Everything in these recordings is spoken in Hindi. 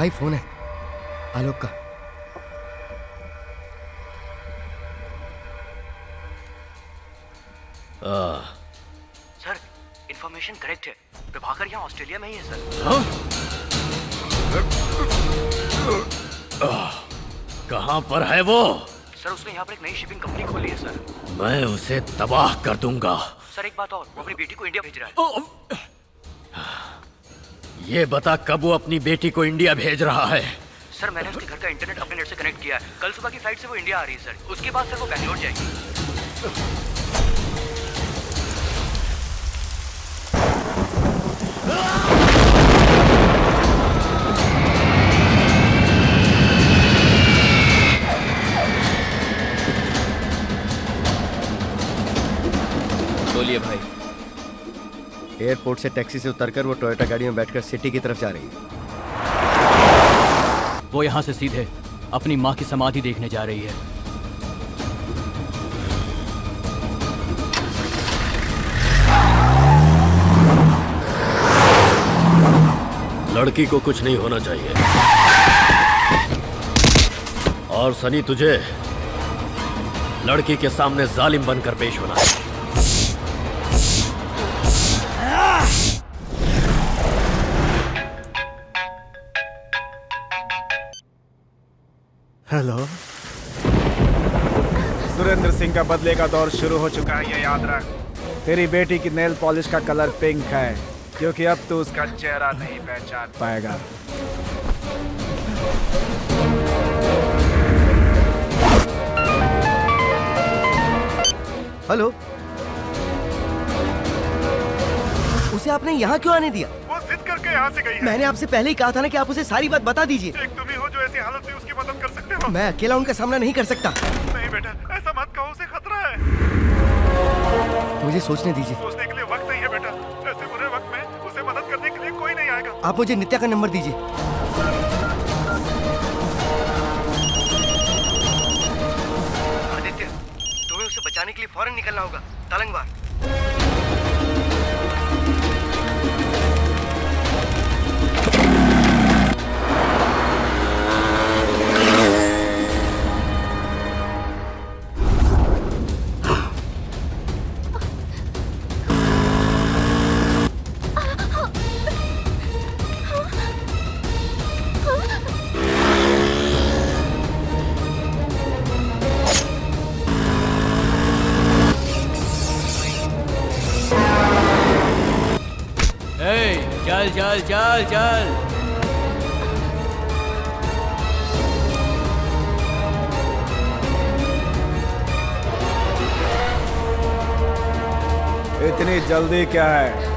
भाई फोन है आलोक का। सर इंफॉर्मेशन करेक्ट है, प्रभाकर यहाँ ऑस्ट्रेलिया में ही है सर। कहाँ पर है वो? सर उसने यहाँ पर एक नई शिपिंग कंपनी खोली है सर। मैं उसे तबाह कर दूंगा। सर एक बात और, वो अपनी बेटी को इंडिया भेज रहा है। ये बता कब वो अपनी बेटी को इंडिया भेज रहा है? सर मैंने उसके घर का इंटरनेट अपने नेट से कनेक्ट किया है। कल सुबह की फ्लाइट से वो इंडिया आ रही है सर। उसके बाद सर वो बैंगलोर जाएगी। बोलिए भाई। एयरपोर्ट से टैक्सी से उतरकर वो टोयोटा गाड़ी में बैठकर सिटी की तरफ जा रही है। वो यहाँ से सीधे अपनी माँ की समाधि देखने जा रही है। लड़की को कुछ नहीं होना चाहिए। और सनी तुझे लड़की के सामने जालिम बनकर पेश होना है। हेलो, सुरेंद्र सिंह का बदले का दौर शुरू हो चुका है, ये याद रख। तेरी बेटी की नेल पॉलिश का कलर पिंक है, क्योंकि अब तू उसका चेहरा नहीं पहचान पाएगा। हेलो, उसे आपने यहाँ क्यों आने दिया? वो जिद करके यहाँ से गई है। मैंने आपसे पहले ही कहा था ना कि आप उसे सारी बात बता दीजिए। एक तुम ही हो जो ऐसी हालत में उसकी मदद कर सकते हो। मैं अकेला उनका सामना नहीं कर सकता। नहीं बेटा, ऐसा मत कहो, उसे खतरा है। मुझे सोचने दीजिए। सोचने के लिए वक्त नहीं है बेटा। ऐसे बुरे वक्त में उसे मदद करने के लिए कोई नहीं आएगा। आप मुझे नित्या का नंबर दीजिए। आदित्य, तुम्हें उसे बचाने के लिए फौरन निकलना होगा। तलंगवार। चल चल चल चल। इतनी जल्दी क्या है?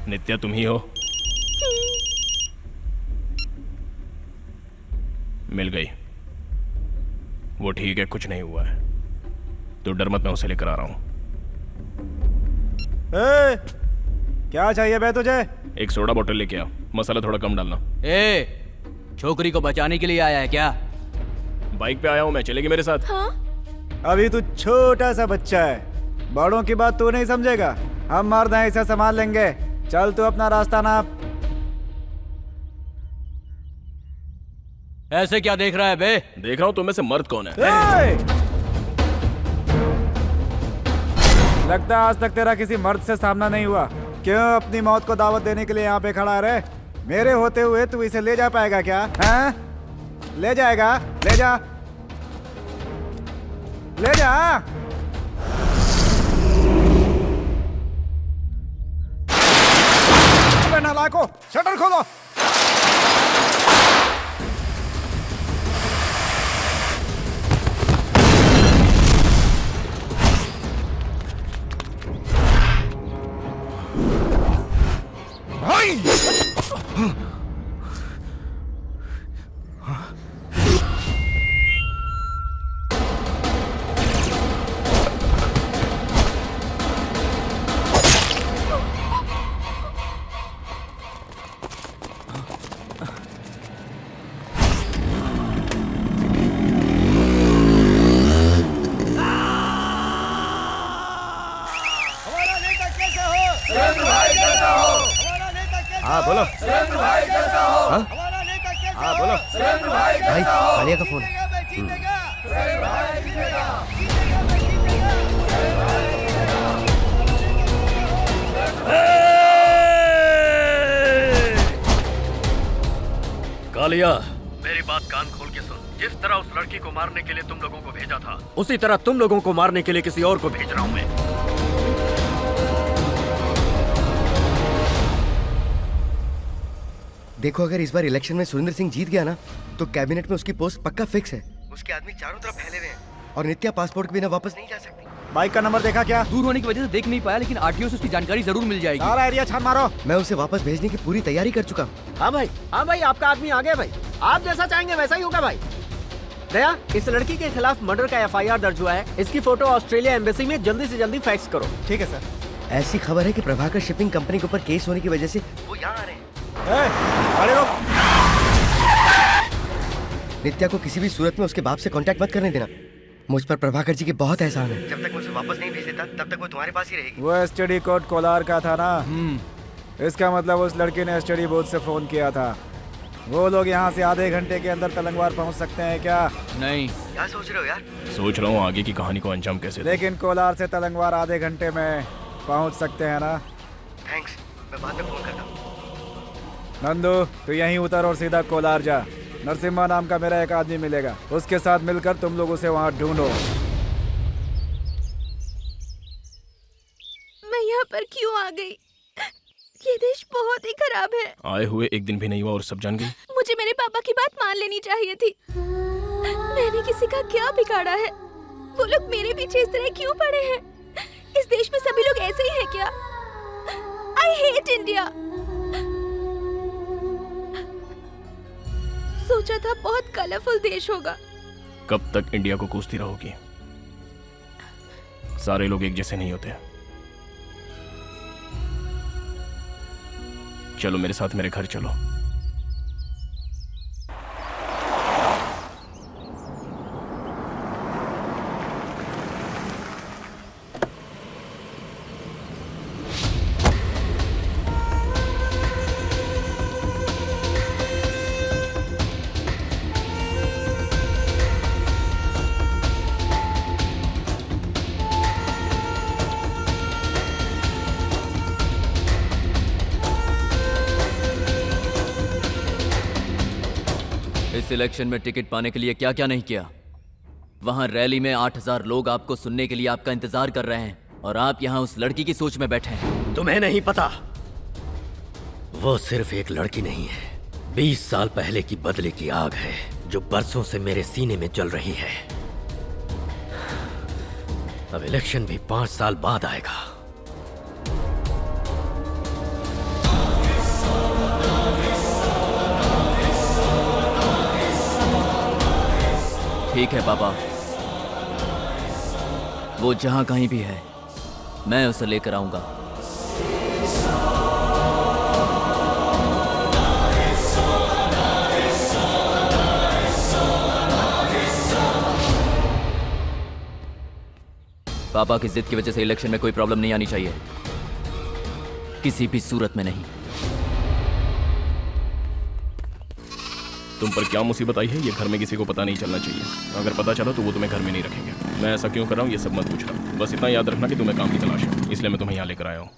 नित्या तुम ही हो? मिल गई। वो ठीक है, कुछ नहीं हुआ है। तो डर मत, मैं उसे लेकर आ रहा हूं। क्या चाहिए बे तुझे? एक सोडा बोतल लेके आओ, मसाला थोड़ा कम डालना। छोकरी को बचाने के लिए आया है क्या? बाइक पे आया हूं मैं, चलेगी मेरे साथ? हाँ? अभी तू छोटा सा बच्चा है, बड़ों की बात तू नहीं समझेगा। हम मर्द हैं, इसे संभाल लेंगे। चल तू अपना रास्ता नाप। ऐसे क्या देख रहा है बे? देख रहा हूं तुम में से मर्द कौन है। लगता है आज तक तेरा किसी मर्द से सामना नहीं हुआ। क्यों अपनी मौत को दावत देने के लिए यहाँ पे खड़ा है रे? मेरे होते हुए तू इसे ले जा पाएगा क्या? हैं? ले जाएगा? ले जा, ले जा। अबे नालायको, शटर खोलो। हाँ बोलो। हाँ? हाँ बोलो। भाई कालिया का फोन। कालिया, मेरी बात कान खोल के सुन। जिस तरह उस लड़की को मारने के लिए तुम लोगों को भेजा था, उसी तरह तुम लोगों को मारने के लिए किसी और को भेज रहा हूं मैं। देखो, अगर इस बार इलेक्शन में सुरेंद्र सिंह जीत गया ना, तो कैबिनेट में उसकी पोस्ट पक्का फिक्स है। उसके आदमी चारों तरफ फैले हुए हैं और नित्या पासपोर्ट के बिना वापस नहीं जा सकती। बाइक का नंबर देखा क्या? दूर होने की वजह से देख नहीं पाया, लेकिन आरटीओ से उसकी जानकारी जरूर मिल जाएगी। सारा एरिया छान मारो। मैं उसे वापस भेजने की पूरी तैयारी कर चुका हूँ। हाँ भाई, आपका आदमी आ गया भाई। आप जैसा चाहेंगे वैसा ही होगा भाई। दया, इस लड़की के खिलाफ मर्डर का एफआईआर दर्ज हुआ है। इसकी फोटो ऑस्ट्रेलिया एम्बेसी में जल्दी से जल्दी फैक्स करो। ठीक है सर। ऐसी खबर है कि प्रभाकर शिपिंग कंपनी के ऊपर केस होने की वजह से वो यहाँ आ रहे हैं। गाड़ी रोक। नित्या को किसी भी सूरत में उसके बाप से कांटेक्ट मत करने देना। मुझ पर प्रभाकर जी की बहुत एहसान है। जब तक मैं उसे वापस नहीं भेज देता, तब तक वो तुम्हारे पास ही रहेगी। वो एसटीडी कोड कोलार का था ना? इसका मतलब उस लड़की ने एसटीडी बूथ से फोन किया था। वो लोग यहाँ से आधे घंटे के अंदर तलंगवार पहुँच सकते हैं क्या? नहीं। क्या सोच रहे हो यार? सोच रहा हूँ आगे की कहानी को अंजाम कैसे दूं। लेकिन कोलार से तलंगवार आधे घंटे में पहुँच सकते हैं ना? थैंक्स, मैं बाद में फोन करता हूँ। नंदू, तू यहीं उतर और सीधा कोलार जा। नरसिम्हा नाम का मेरा एक आदमी मिलेगा, उसके साथ मिलकर तुम लोग उसे वहाँ ढूंढो। मैं यहाँ पर क्यों आ गई? ये देश बहुत ही खराब है। आए हुए एक दिन भी नहीं हुआ और सब जान गई। मुझे मेरे पापा की बात मान लेनी चाहिए थी। मैंने किसी का क्या बिगाड़ा है? वो लोग मेरे पीछे इस तरह क्यों पड़े हैं? इस देश में सभी लोग ऐसे ही हैं क्या? I hate India। सोचा था बहुत कलरफुल देश होगा। कब तक इंडिया को कोसती रहोगी? सारे लोग एक जैसे नहीं होते। चलो मेरे साथ, मेरे घर चलो। इस इलेक्शन में टिकट पाने के लिए क्या क्या नहीं किया। वहां रैली में 8000 लोग आपको सुनने के लिए आपका इंतजार कर रहे हैं, और आप यहां उस लड़की की सोच में बैठे हैं। तुम्हें नहीं पता, वो सिर्फ एक लड़की नहीं है, 20 साल पहले की बदले की आग है जो बरसों से मेरे सीने में जल रही है। अब इलेक्शन भी 5 साल बाद आएगा। ठीक है पापा, वो जहां कहीं भी है मैं उसे लेकर आऊंगा। पापा की जिद की वजह से इलेक्शन में कोई प्रॉब्लम नहीं आनी चाहिए, किसी भी सूरत में नहीं। तुम पर क्या मुसीबत आई है ये घर में किसी को पता नहीं चलना चाहिए। अगर पता चला तो वो तुम्हें घर में नहीं रखेंगे। मैं ऐसा क्यों कर रहा हूँ ये सब मत पूछना, बस इतना याद रखना कि तुम्हें काम की तलाश है, इसलिए मैं तुम्हें यहाँ लेकर आया हूँ।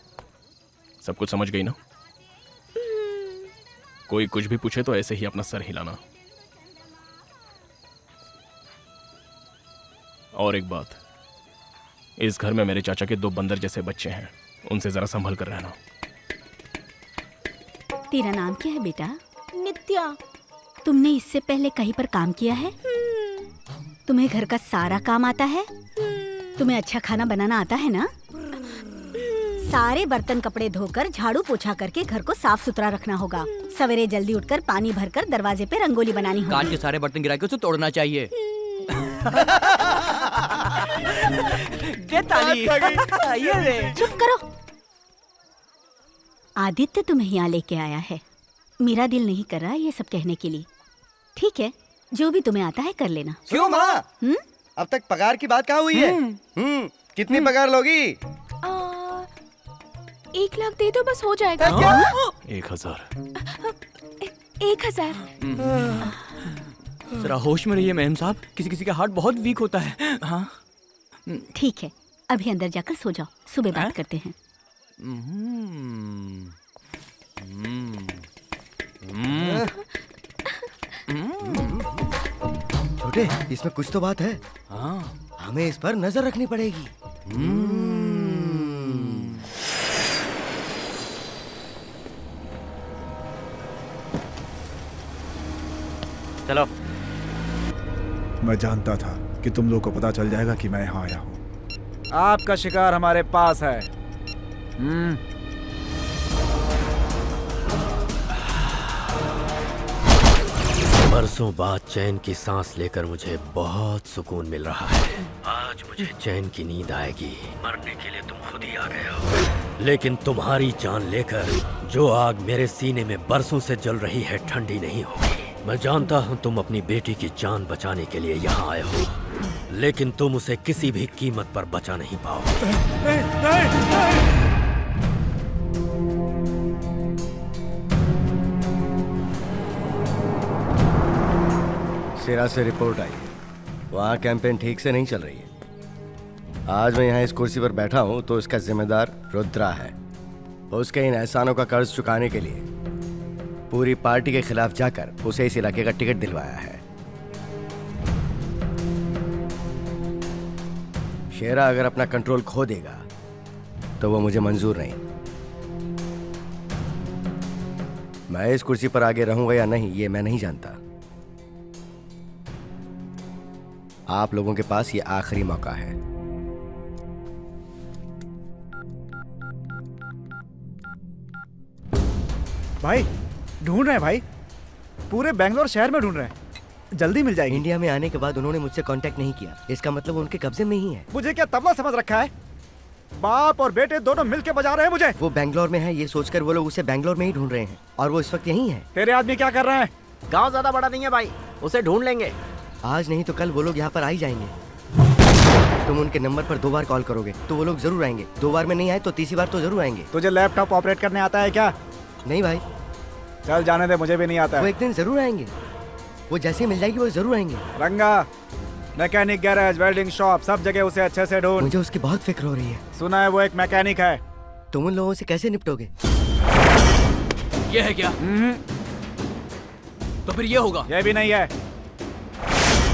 सब कुछ समझ गई ना? कोई कुछ भी पूछे तो ऐसे ही अपना सर हिलाना। और एक बात, इस घर में मेरे चाचा के 2 बंदर जैसे बच्चे हैं, उनसे जरा संभल कर रहना। तेरा नाम क्या है बेटा? नित्या। तुमने इससे पहले कहीं पर काम किया है? तुम्हें घर का सारा काम आता है? तुम्हें अच्छा खाना बनाना आता है ना? सारे बर्तन कपड़े धोकर झाड़ू पोछा करके घर को साफ सुथरा रखना होगा। सवेरे जल्दी उठकर पानी भरकर दरवाजे पे रंगोली बनानी होगी। काट के सारे बर्तन गिरा के उसे तोड़ना चाहिए। दे ताली। ये ले। चुप करो। आदित्य तुम्हें यहाँ लेके आया है। मेरा दिल नहीं कर रहा ये सब कहने के लिए। ठीक है, जो भी तुम्हें आता है कर लेना। क्यों माँ? अब तक पगार की बात कहाँ हुई है? कितनी पगार लोगी? 1 लाख दे दो, बस हो जाएगा। 1000। 1000। जरा होश में रहिए मेम साहब, किसी किसी का हार्ट बहुत वीक होता है। हाँ ठीक है, अभी अंदर जाकर सो जाओ, सुबह बात करते हैं। छोटे, इसमें कुछ तो बात है। हाँ, हमें इस पर नजर रखनी पड़ेगी। चलो। मैं जानता था कि तुम लोग को पता चल जाएगा कि मैं यहाँ आया हूँ। आपका शिकार हमारे पास है। बरसों बाद चैन की सांस लेकर मुझे बहुत सुकून मिल रहा है। आज मुझे चैन की नींद आएगी। मरने के लिए तुम खुद ही आ गए हो, लेकिन तुम्हारी जान लेकर जो आग मेरे सीने में बरसों से जल रही है ठंडी नहीं होगी। मैं जानता हूँ तुम अपनी बेटी की जान बचाने के लिए यहाँ आए हो, लेकिन तुम उसे किसी भी कीमत पर बचा नहीं पाओगे। सिरा से रिपोर्ट आई, वहाँ कैंपेन ठीक से नहीं चल रही है। आज मैं यहाँ इस कुर्सी पर बैठा हूँ तो इसका जिम्मेदार रुद्रा है। उसके इन एहसानों का कर्ज चुकाने के लिए पूरी पार्टी के खिलाफ जाकर उसे इस इलाके का टिकट दिलवाया है। शेरा अगर अपना कंट्रोल खो देगा तो वो मुझे मंजूर नहीं। मैं इस कुर्सी पर आगे रहूंगा या नहीं ये मैं नहीं जानता। आप लोगों के पास ये आखिरी मौका है। भाई ढूंढ रहे हैं भाई, पूरे बैंगलोर शहर में ढूंढ रहे हैं। जल्दी मिल जाएगी। इंडिया में आने के बाद उन्होंने मुझसे कांटेक्ट नहीं किया, इसका मतलब वो उनके कब्जे में ही है। मुझे क्या तबला समझ रखा है? बाप और बेटे दोनों मिलके बजा रहे हैं मुझे। वो बैंगलोर में है ये सोचकर वो लोग उसे बैंगलोर में ही ढूंढ रहे हैं और वो इस वक्त यहीं है। तेरे आदमी क्या कर रहे हैं? गांव ज्यादा बड़ा नहीं है भाई, उसे ढूंढ लेंगे। आज नहीं तो कल वो लोग यहाँ पर आ ही जाएंगे। तुम उनके नंबर पर 2 बार कॉल करोगे तो वो लोग जरूर आएंगे। 2 बार में नहीं आए तो तीसरी बार तो जरूर आएंगे। तुझे लैपटॉप ऑपरेट करने आता है क्या? नहीं भाई। चल जाने दे, मुझे भी नहीं आता वो है। एक दिन जरूर आएंगे, वो जैसे मिल जाएगी वो जरूर आएंगे। रंगा, मैकेनिक, गैरेज, वेल्डिंग शॉप, सब जगह उसे अच्छे से ढूंढ। मुझे उसकी बहुत फिक्र हो रही है। सुना है वो एक मैकेनिक है। तुम उन लोगों से कैसे निपटोगे? ये है क्या? तो फिर ये होगा। ये भी नहीं है।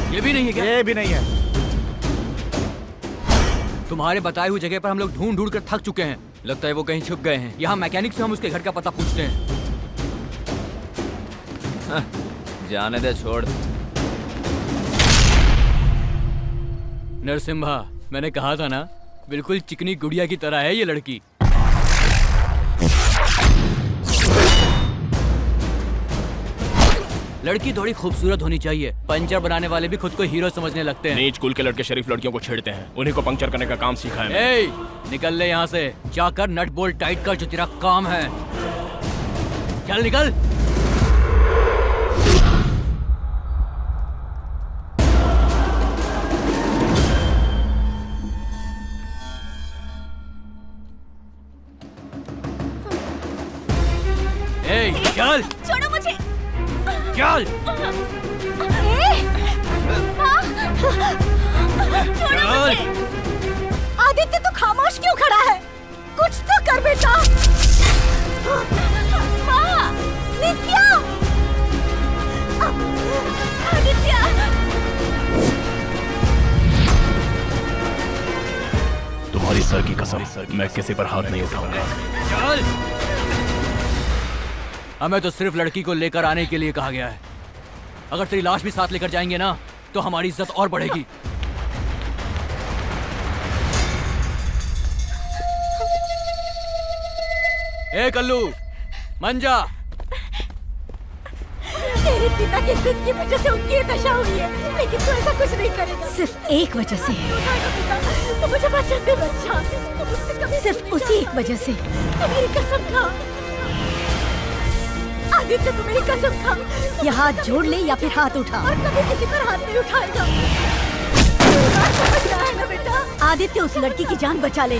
ये भी नहीं है क्या? ये भी नहीं है। तुम्हारे बताए हुई जगह पर हम लोग ढूंढ ढूंढ कर थक चुके हैं। लगता है वो कहीं छुप गए हैं। यहाँ मैकेनिक से हम उसके घर का पता पूछते हैं। जाने दे, छोड़। नरसिम्हा, मैंने कहा था ना, बिल्कुल चिकनी गुड़िया की तरह है ये लड़की। लड़की थोड़ी खूबसूरत होनी चाहिए। पंचर बनाने वाले भी खुद को हीरो समझने लगते हैं। नीच कुल के लड़के शरीफ लड़कियों को छेड़ते हैं, उन्हीं को पंक्चर करने का काम सीखा है मैंने। ए, निकल ले यहाँ से। जाकर नट बोल्ट टाइट कर, जो तेरा काम है। चल निकल। ए, चल। छोड़ो मुझे। चल। छोड़ो मुझे। आदित्य, तू खामोश क्यों खड़ा है? कुछ तो कर बेटा। सर की कसम, मैं किसी पर हाथ नहीं उठाऊंगा। चल। हमें तो सिर्फ लड़की को लेकर आने के लिए कहा गया है। अगर तेरी लाश भी साथ लेकर जाएंगे ना तो हमारी इज्जत और बढ़ेगी। ए कल्लू, मंजा। तेरे पिता की जिद की वजह से उनकी ये दशा हुई है, लेकिन तू ऐसा कुछ नहीं करेगा। सिर्फ एक वजह से। तो मुझे बचन दे बच्चा। सिर्फ उसी एक वजह से। तो मेरी कसम खा आदित्य, तू मेरी कसम खा। या हाथ जोड़ ले या फिर हाथ उठा, और कभी किसी पर हाथ नहीं उठाएगा। समझ रहा है ना बेटा? आदित्य, उस लड़की की जान बचा ले।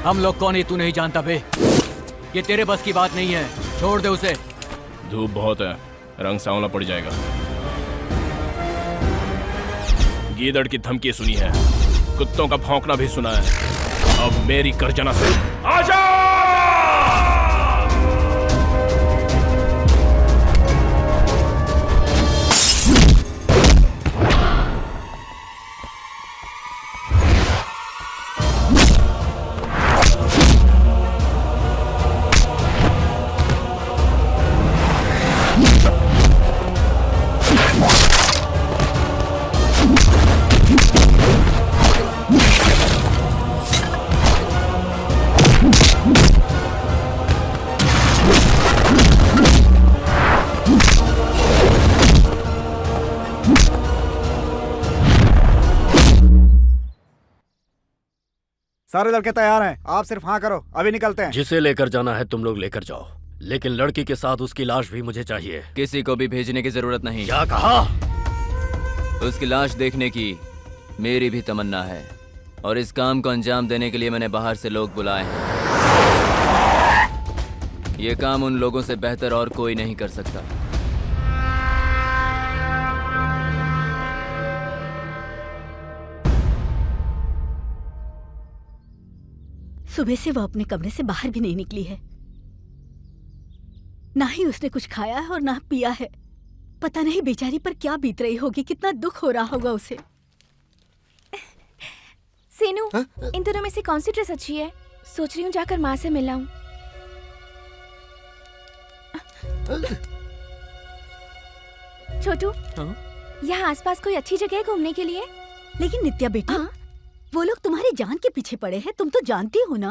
हम लोग कौन है तू नहीं जानता बे। ये तेरे बस की बात नहीं है, छोड़ दे उसे। धूप बहुत है, रंग सांवला पड़ जाएगा। गीदड़ की धमकी सुनी है, कुत्तों का भौंकना भी सुना है। अब मेरी गर्जना से आजा! सारे लड़के तैयार हैं, आप सिर्फ हाँ करो, अभी निकलते हैं। जिसे लेकर जाना है तुम लोग लेकर जाओ, लेकिन लड़की के साथ उसकी लाश भी मुझे चाहिए। किसी को भी भेजने की जरूरत नहीं। क्या कहा? उसकी लाश देखने की मेरी भी तमन्ना है, और इस काम को अंजाम देने के लिए मैंने बाहर से लोग बुलाए हैं। ये काम उन लोगों से बेहतर और कोई नहीं कर सकता। सुबह से वो अपने कमरे से बाहर भी नहीं निकली है। ना ही उसने कुछ खाया है और ना पिया है। पता नहीं बेचारी पर क्या बीत रही होगी, कितना दुख हो रहा होगा उसे। सीनू, इन दोनों में से कौन सी ड्रेस अच्छी है? सोच रही हूँ जाकर माँ से मिल आऊं। छोटू, यहाँ आसपास कोई अच्छी जगह है घूमने के लिए? लेकिन नित्या बेटा, वो लोग तुम्हारी जान के पीछे पड़े हैं, तुम तो जानती हो ना।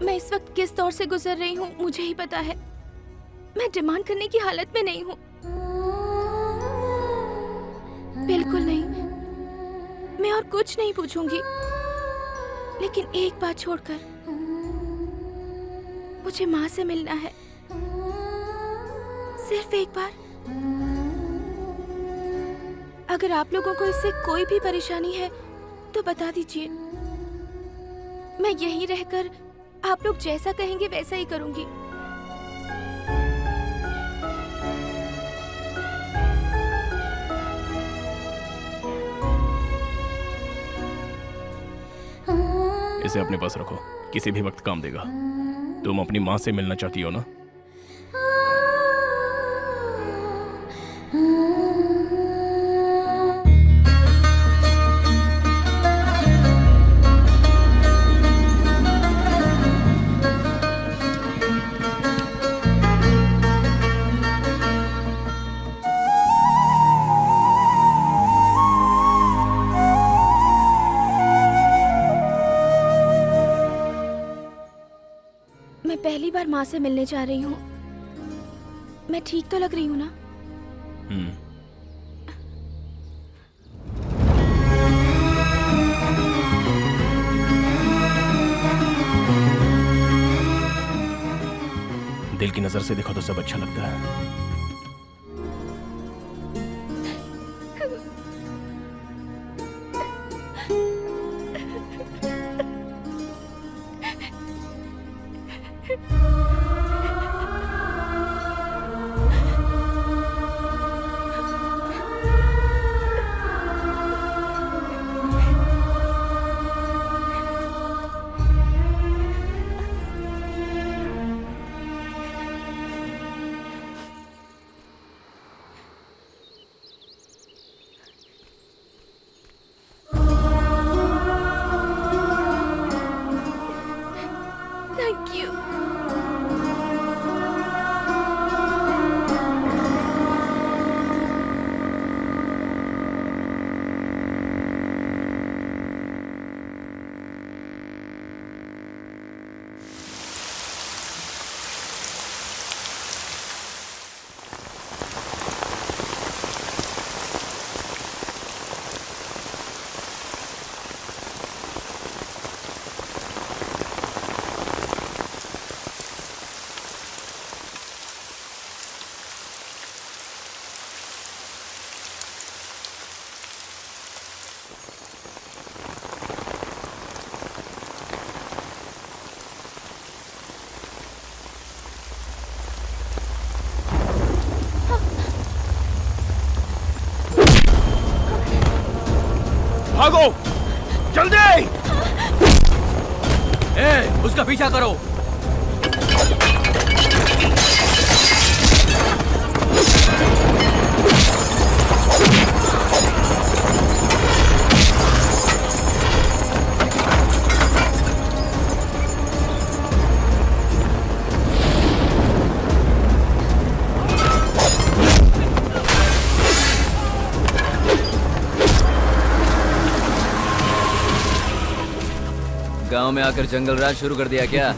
मैं इस वक्त किस दौर से गुजर रही हूँ मुझे ही पता है। मैं डिमांड करने की हालत में नहीं हूँ, बिल्कुल नहीं। मैं और कुछ नहीं पूछूंगी, लेकिन एक बात छोड़कर, मुझे माँ से मिलना है, सिर्फ एक बार। अगर आप लोगों को इससे कोई भी परेशानी है तो बता दीजिए। मैं यहीं रहकर आप लोग जैसा कहेंगे वैसा ही करूंगी। इसे अपने पास रखो, किसी भी वक्त काम देगा। तुम अपनी माँ से मिलना चाहती हो ना? पहली बार माँ से मिलने जा रही हूँ। मैं ठीक तो लग रही हूँ ना? दिल की नजर से देखो तो सब अच्छा लगता है। भागो जल्दी। उसका पीछा करो। गांव में आकर जंगल राज शुरू कर दिया क्या?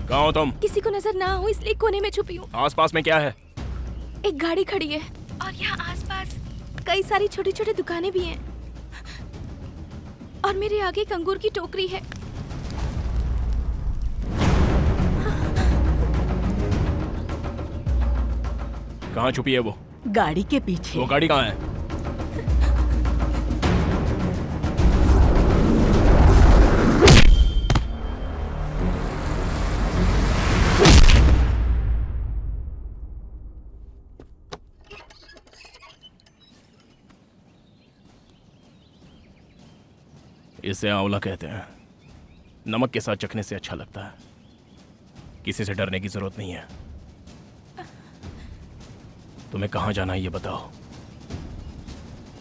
कहाँ हो तुम? किसी को नजर ना हो इसलिए कोने में छुपी हूँ। आसपास में क्या है? एक गाड़ी खड़ी है और यहाँ आसपास कई सारी छोटी छोटी दुकानें भी हैं और मेरे आगे एक अंगूर की टोकरी है। कहाँ छुपी है वो? गाड़ी के पीछे। वो गाड़ी कहाँ है? इसे आंवला कहते हैं। नमक के साथ चखने से अच्छा लगता है। किसी से डरने की जरूरत नहीं है। तुम्हें कहाँ जाना है ये बताओ,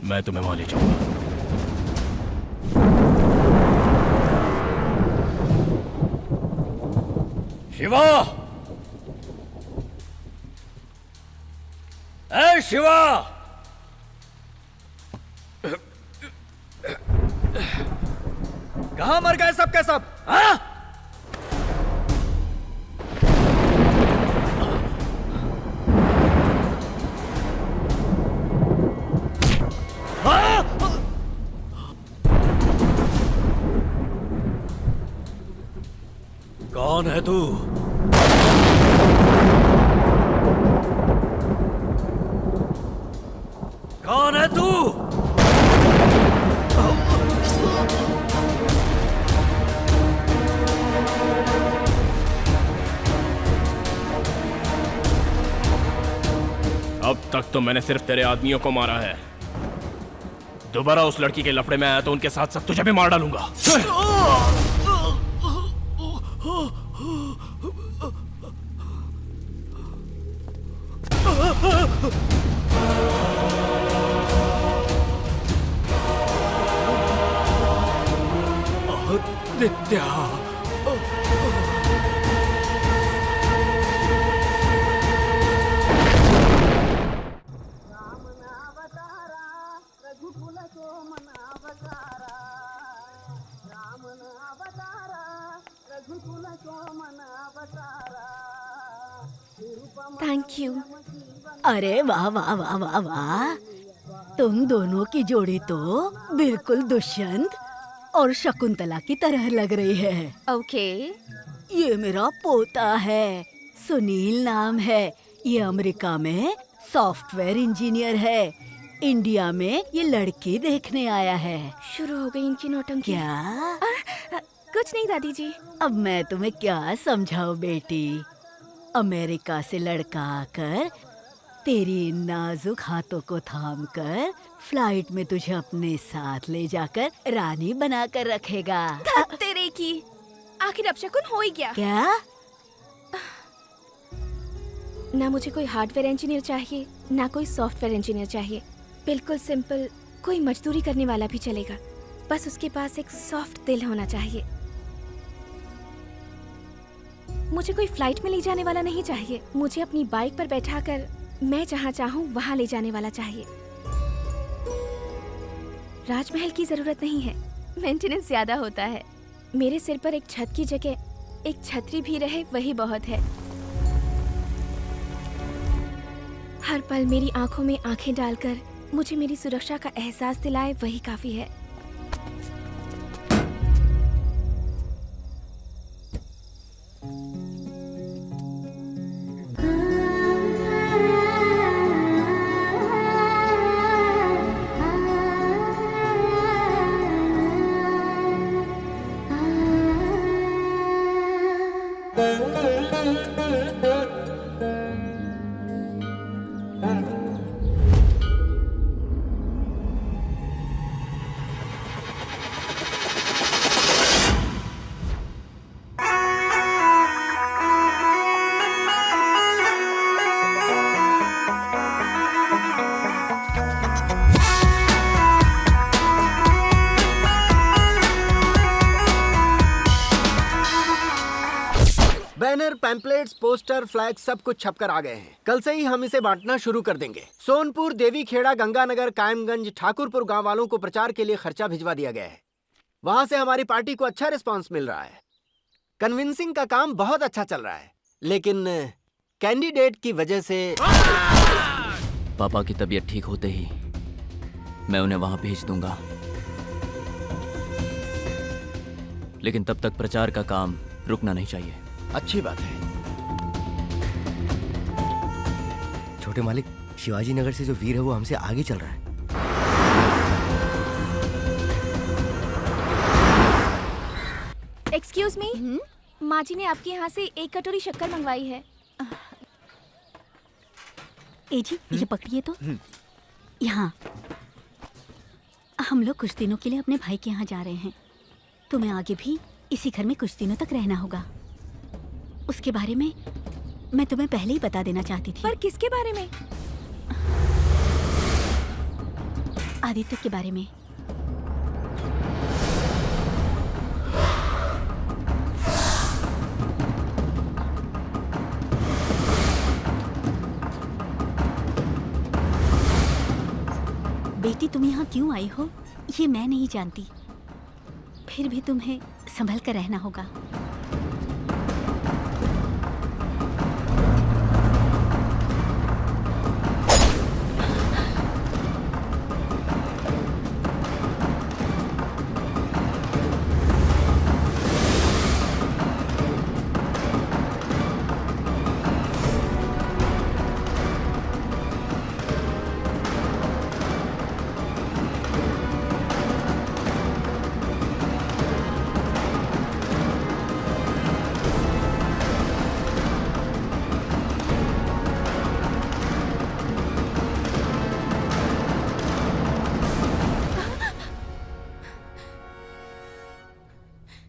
मैं तुम्हें वहां ले जाऊंगा। शिवा! ए शिवा! कहाँ मर गए सब के सब? हाँ? कौन है तू? कौन है तू? अब तक तो मैंने सिर्फ तेरे आदमियों को मारा है। दोबारा उस लड़की के लफड़े में आया तो उनके साथ साथ तुझे भी मार डालूंगा। आदित्य! Thank you. अरे वाह वाह वाह वाह वाह, तुम दोनों की जोड़ी तो बिल्कुल दुष्यंत और शकुंतला की तरह लग रही है। ओके। ये मेरा पोता है, सुनील नाम है। ये अमेरिका में सॉफ्टवेयर इंजीनियर है। इंडिया में ये लड़की देखने आया है। शुरू हो गई इनकी नौटंकी। क्या? कुछ नहीं दादी जी। अब मैं तुम्हें क्या समझाऊं बेटी। अमेरिका से लड़का आकर तेरी इन नाजुक हाथों को थामकर फ्लाइट में तुझे अपने साथ ले जाकर रानी बनाकर रखेगा। तेरे की आखिर अपशकुन हो ही गया। क्या? ना मुझे कोई हार्डवेयर इंजीनियर चाहिए ना कोई सॉफ्टवेयर इंजीनियर चाहिए। बिल्कुल सिंपल कोई मजदूरी करने वाला भी चलेगा, बस उसके पास एक सॉफ्ट दिल होना चाहिए। मुझे कोई फ्लाइट में ले जाने वाला नहीं चाहिए, मुझे अपनी बाइक पर बैठाकर मैं जहाँ चाहूँ वहाँ ले जाने वाला चाहिए। राजमहल की जरूरत नहीं है, मेंटेनेंस ज्यादा होता है। मेरे सिर पर एक छत की जगह एक छतरी भी रहे वही बहुत है। हर पल मेरी आंखों में आंखें डालकर मुझे मेरी सुरक्षा का एहसास दिलाए वही काफी है। बैनर, पैम्पलेट्स, पोस्टर, फ्लैग सब कुछ छपकर आ गए हैं। कल से ही हम इसे बांटना शुरू कर देंगे। सोनपुर, देवीखेड़ा, गंगानगर, कायमगंज, ठाकुरपुर गांव वालों को प्रचार के लिए खर्चा भिजवा दिया गया है। वहां से हमारी पार्टी को अच्छा रिस्पांस मिल रहा है। कन्विंसिंग का काम बहुत अच्छा चल रहा है, लेकिन कैंडिडेट की वजह से पापा की तबीयत ठीक होते ही मैं उन्हें वहां भेज दूंगा, लेकिन तब तक प्रचार का काम रुकना नहीं चाहिए। अच्छी बात है। छोटे मालिक, शिवाजी नगर से जो वीर है वो हमसे आगे चल रहा है। एक्सक्यूज मी, माँ जी ने आपके यहाँ से 1 कटोरी शक्कर मंगवाई है। ए जी, ये पकड़िए तो। यहाँ हम लोग कुछ दिनों के लिए अपने भाई के यहाँ जा रहे हैं। तुम्हें आगे भी इसी घर में कुछ दिनों तक रहना होगा। उसके बारे में मैं तुम्हें पहले ही बता देना चाहती थी। पर किसके बारे में? आदित्य के बारे में। बेटी, तुम यहाँ क्यों आई हो ये मैं नहीं जानती, फिर भी तुम्हें संभल कर रहना होगा।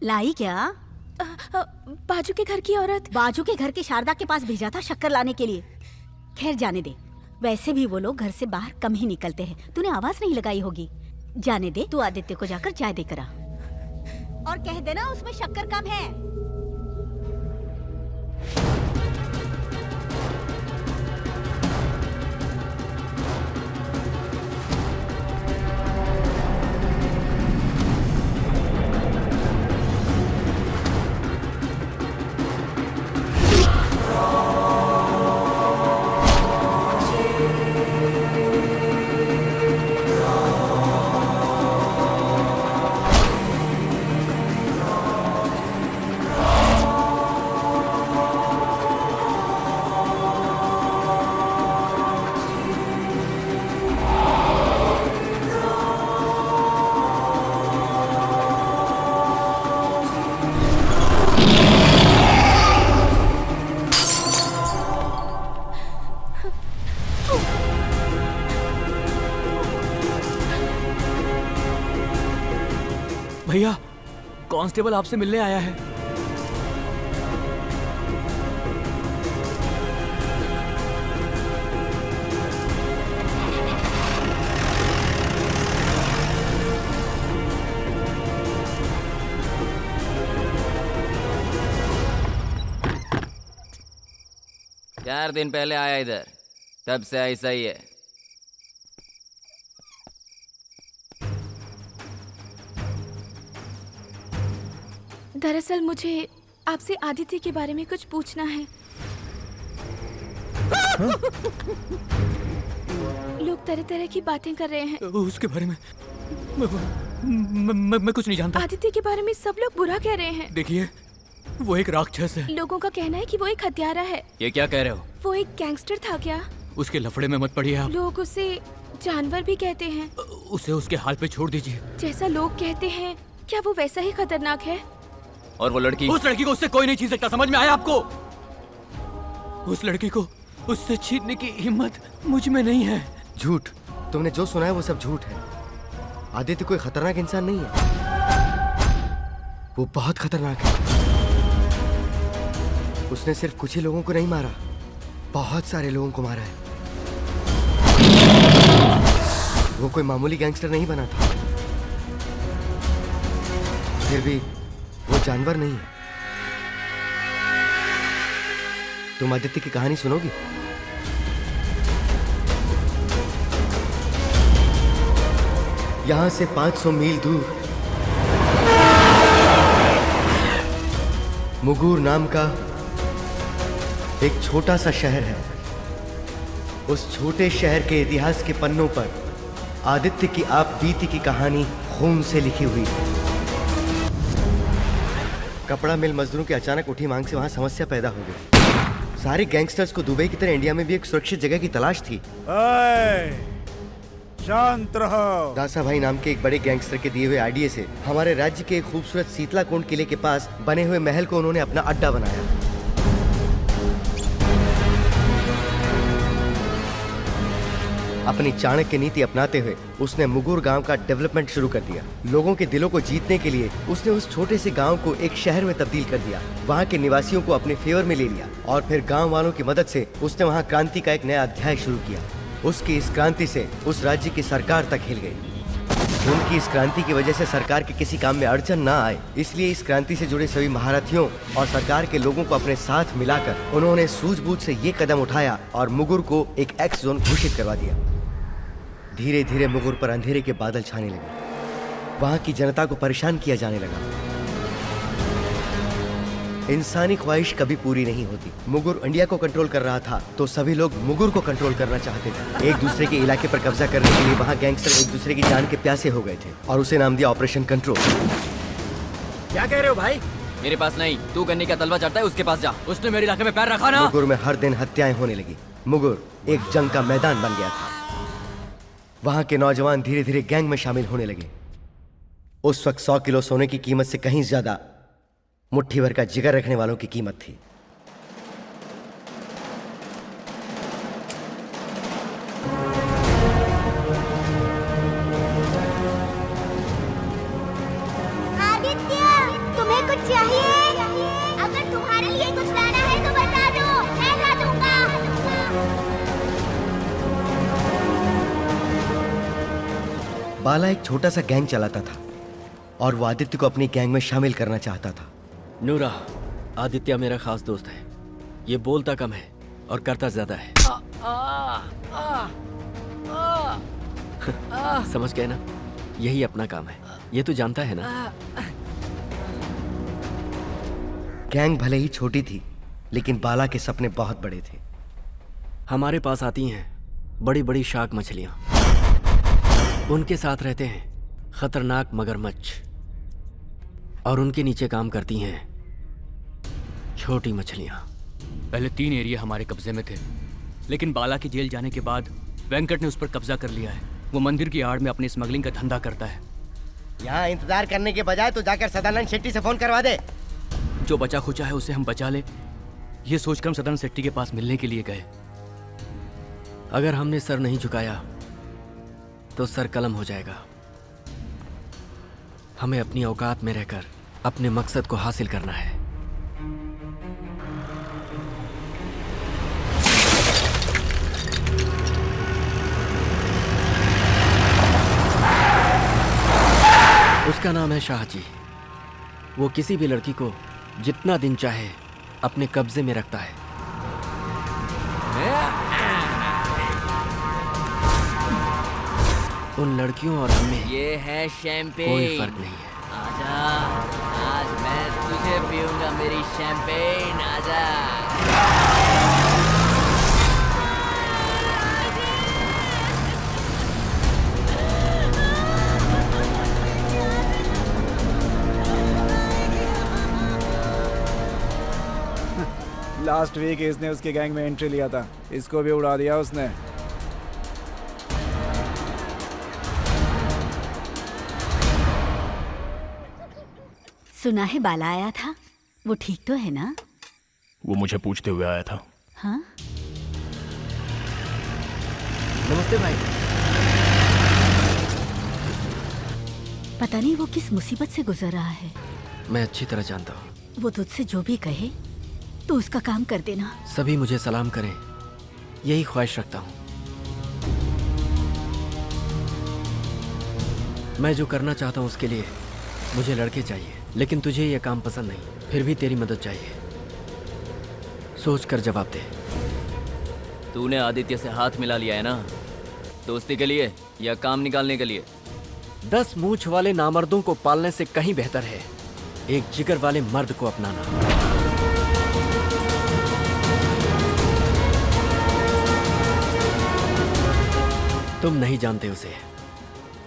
लाई क्या? बाजू के घर की औरत। बाजू के घर के शारदा के पास भेजा था शक्कर लाने के लिए। खैर जाने दे, वैसे भी वो लोग घर से बाहर कम ही निकलते हैं। तूने आवाज नहीं लगाई होगी। जाने दे, तू आदित्य को जाकर चाय देकर आ और कह देना उसमें शक्कर कम है। भैया, कांस्टेबल आपसे मिलने आया है। 4 दिन पहले आया इधर, तब से ऐसा ही है। दरअसल मुझे आपसे आदित्य के बारे में कुछ पूछना है। लोग तरह तरह की बातें कर रहे हैं। उसके बारे में मैं कुछ नहीं जानता। आदित्य के बारे में सब लोग बुरा कह रहे हैं। देखिए, वो एक राक्षस है। लोगों का कहना है कि वो एक हत्यारा है। ये क्या कह रहे हो? वो एक गैंगस्टर था क्या? उसके लफड़े में मत पड़िए आप। लोग उसे जानवर भी कहते हैं। उसे उसके हाल पे छोड़ दीजिए। जैसा लोग कहते हैं, क्या वो वैसा ही खतरनाक है? और वो लड़की? उस लड़की को उससे कोई नहीं छीन सकता, समझ में आया आपको? उस लड़की को उससे छीनने की हिम्मत मुझ में नहीं है। झूठ। तुमने जो सुना है वो सब झूठ है। आदित्य कोई खतरनाक इंसान नहीं है, वो बहुत खतरनाक है। उसने सिर्फ कुछ ही लोगों को नहीं मारा, बहुत सारे लोगों को मारा है। वो कोई मामूली गैंगस्टर नहीं बना था। फिर भी वो जानवर नहीं है। तुम आदित्य की कहानी सुनोगी? यहां से 500 मील दूर मुगूर नाम का एक छोटा सा शहर है। उस छोटे शहर के इतिहास के पन्नों पर आदित्य की आप बीती की कहानी खून से लिखी हुई है। कपड़ा मिल मजदूरों की अचानक उठी मांग से वहां समस्या पैदा हो गई। सारे गैंगस्टर्स को दुबई की तरह इंडिया में भी एक सुरक्षित जगह की तलाश थी। शांत रहो। दासा भाई नाम के एक बड़े गैंगस्टर के दिए हुए आइडिया से हमारे राज्य के एक खूबसूरत शीतला कुंड किले के पास बने हुए महल को उन्होंने अपना अड्डा बनाया। अपनी चाणक्य नीति अपनाते हुए उसने मुगूर गांव का डेवलपमेंट शुरू कर दिया। लोगों के दिलों को जीतने के लिए उसने उस छोटे से गांव को एक शहर में तब्दील कर दिया। वहां के निवासियों को अपने फेवर में ले लिया और फिर गांव वालों की मदद से उसने वहां क्रांति का एक नया अध्याय शुरू किया। उसकी इस क्रांति से उस राज्य की सरकार तक हिल गई। उनकी इस क्रांति की वजह से सरकार के किसी काम में अड़चन ना आए, इसलिए इस क्रांति से जुड़े सभी महारथियों और सरकार के लोगों को अपने साथ मिलाकर उन्होंने सूझबूझ से ये कदम उठाया और मुगुर को एक एक्स जोन घोषित करवा दिया। धीरे धीरे मुगुर पर अंधेरे के बादल छाने लगे। वहां की जनता को परेशान किया जाने लगा। इंसानी ख्वाहिश कभी पूरी नहीं होती। मुगुर इंडिया को कंट्रोल कर रहा था तो सभी लोग मुगुर को कंट्रोल करना चाहते थे। एक दूसरे के इलाके पर कब्जा करने के लिए वहां गैंगस्टर एक दूसरे की जान के प्यासे हो गए थे और उसे नाम दिया ऑपरेशन कंट्रोल। क्या कह रहे हो भाई? मेरे पास नहीं, तू गन्ने का तलवा चढ़ता है उसके पास जा। उसने मेरे इलाके में पैर रखा ना। मुगुर में हर दिन हत्याएं होने लगी। मुगुर एक जंग का मैदान बन गया था। वहां के नौजवान धीरे धीरे गैंग में शामिल होने लगे। उस वक्त 100 किलो सोने की कीमत से कहीं ज्यादा मुट्ठी भर का जिगर रखने वालों की कीमत थी। आदित्य, तुम्हें कुछ चाहिए? अगर तुम्हारे लिए कुछ लाना है तो बता दो, मैं ला दूंगा। बाला एक छोटा सा गैंग चलाता था और वो आदित्य को अपनी गैंग में शामिल करना चाहता था। नूरा, आदित्य मेरा खास दोस्त है। ये बोलता कम है और करता ज्यादा है। समझ गए ना? यही अपना काम है। ये तो जानता है ना? गैंग भले ही छोटी थी लेकिन बाला के सपने बहुत बड़े थे। हमारे पास आती हैं बड़ी बड़ी शार्क मछलियां। उनके साथ रहते हैं खतरनाक मगरमच्छ और उनके नीचे काम करती हैं छोटी मछलियां। पहले 3 एरिया हमारे कब्जे में थे, लेकिन बाला की जेल जाने के बाद वेंकट ने उस पर कब्जा कर लिया है। वो मंदिर की आड़ में अपनी स्मगलिंग का धंधा करता है। यहाँ इंतजार करने के बजाय तो जाकर सदानंद शेट्टी से फोन करवा दे। जो बचा खुचा है उसे हम बचा ले, ये सोचकर हम सदानंद शेट्टी के पास मिलने के लिए गए। अगर हमने सर नहीं झुकाया तो सर कलम हो जाएगा। हमें अपनी औकात में रहकर अपने मकसद को हासिल करना है। उसका नाम है शाहजी। वो किसी भी लड़की को जितना दिन चाहे अपने कब्जे में रखता है। उन लड़कियों और हमें ये है शैंपेन। कोई फर्क नहीं है। आजा, आज मैं तुझे पीऊंगा मेरी शैंपेन। आजा। लास्ट वीक इसने उसके गैंग में एंट्री लिया था, इसको भी उड़ा दिया उसने। सुना है बाला आया था, वो ठीक तो है ना? वो मुझे पूछते हुए आया था। हाँ? नमस्ते भाई। पता नहीं वो किस मुसीबत से गुजर रहा है। मैं अच्छी तरह जानता हूँ। वो तुझसे जो भी कहे तो उसका काम कर देना। सभी मुझे सलाम करें, यही ख्वाहिश रखता हूँ। मैं जो करना चाहता हूँ उसके लिए मुझे लड़के चाहिए, लेकिन तुझे यह काम पसंद नहीं, फिर भी तेरी मदद चाहिए। सोच कर जवाब दे। तूने आदित्य से हाथ मिला लिया है ना, दोस्ती के लिए या काम निकालने के लिए? 10 मूंछ वाले नामर्दों को पालने से कहीं बेहतर है एक जिगर वाले मर्द को अपनाना। तुम नहीं जानते उसे।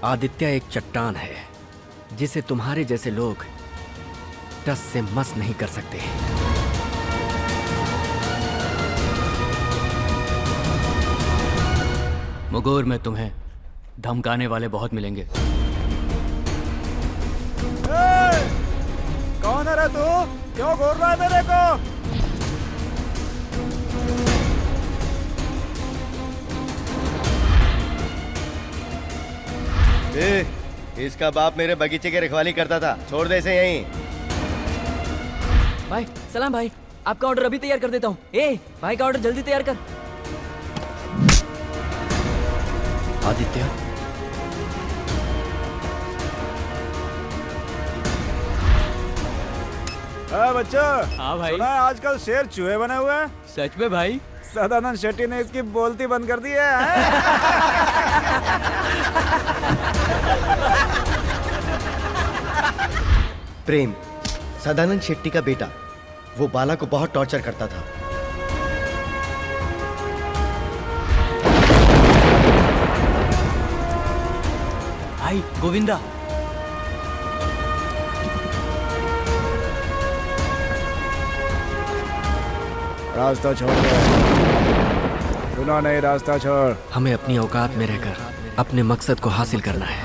आदित्य एक चट्टान है जिसे तुम्हारे जैसे लोग टस से मस नहीं कर सकते। मुगोर में तुम्हें धमकाने वाले बहुत मिलेंगे। कौन है रे तू? क्यों घूर रहा है मेरे को? इसका बाप मेरे बगीचे की रखवाली करता था, छोड़ दे इसे यहीं। भाई सलाम भाई, आपका ऑर्डर अभी तैयार कर देता हूँ। ए भाई का ऑर्डर जल्दी तैयार कर। आदित्य, बच्चा। हाँ भाई। सुना है आजकल शेर चूहे बने हुए हैं? सच में भाई? सदानंद शेट्टी ने इसकी बोलती बंद कर दी है। प्रेम, सदानंद शेट्टी का बेटा, वो बाला को बहुत टॉर्चर करता था। भाई गोविंदा। रास्ता छोड़ दे। सुना नहीं, रास्ता छोड़। हमें अपनी औकात में रहकर अपने मकसद को हासिल करना है।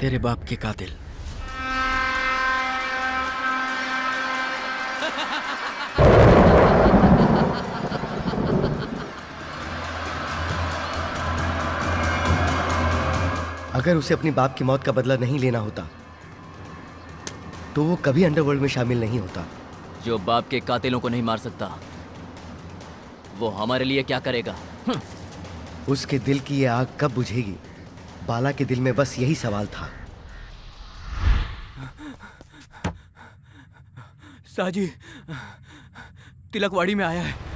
तेरे बाप के कातिल। अगर उसे अपनी बाप की मौत का बदला नहीं लेना होता तो वो कभी अंडरवर्ल्ड में शामिल नहीं होता। जो बाप के कातिलों को नहीं मार सकता वो हमारे लिए क्या करेगा? उसके दिल की ये आग कब बुझेगी? बाला के दिल में बस यही सवाल था। साजी तिलकवाड़ी में आया है।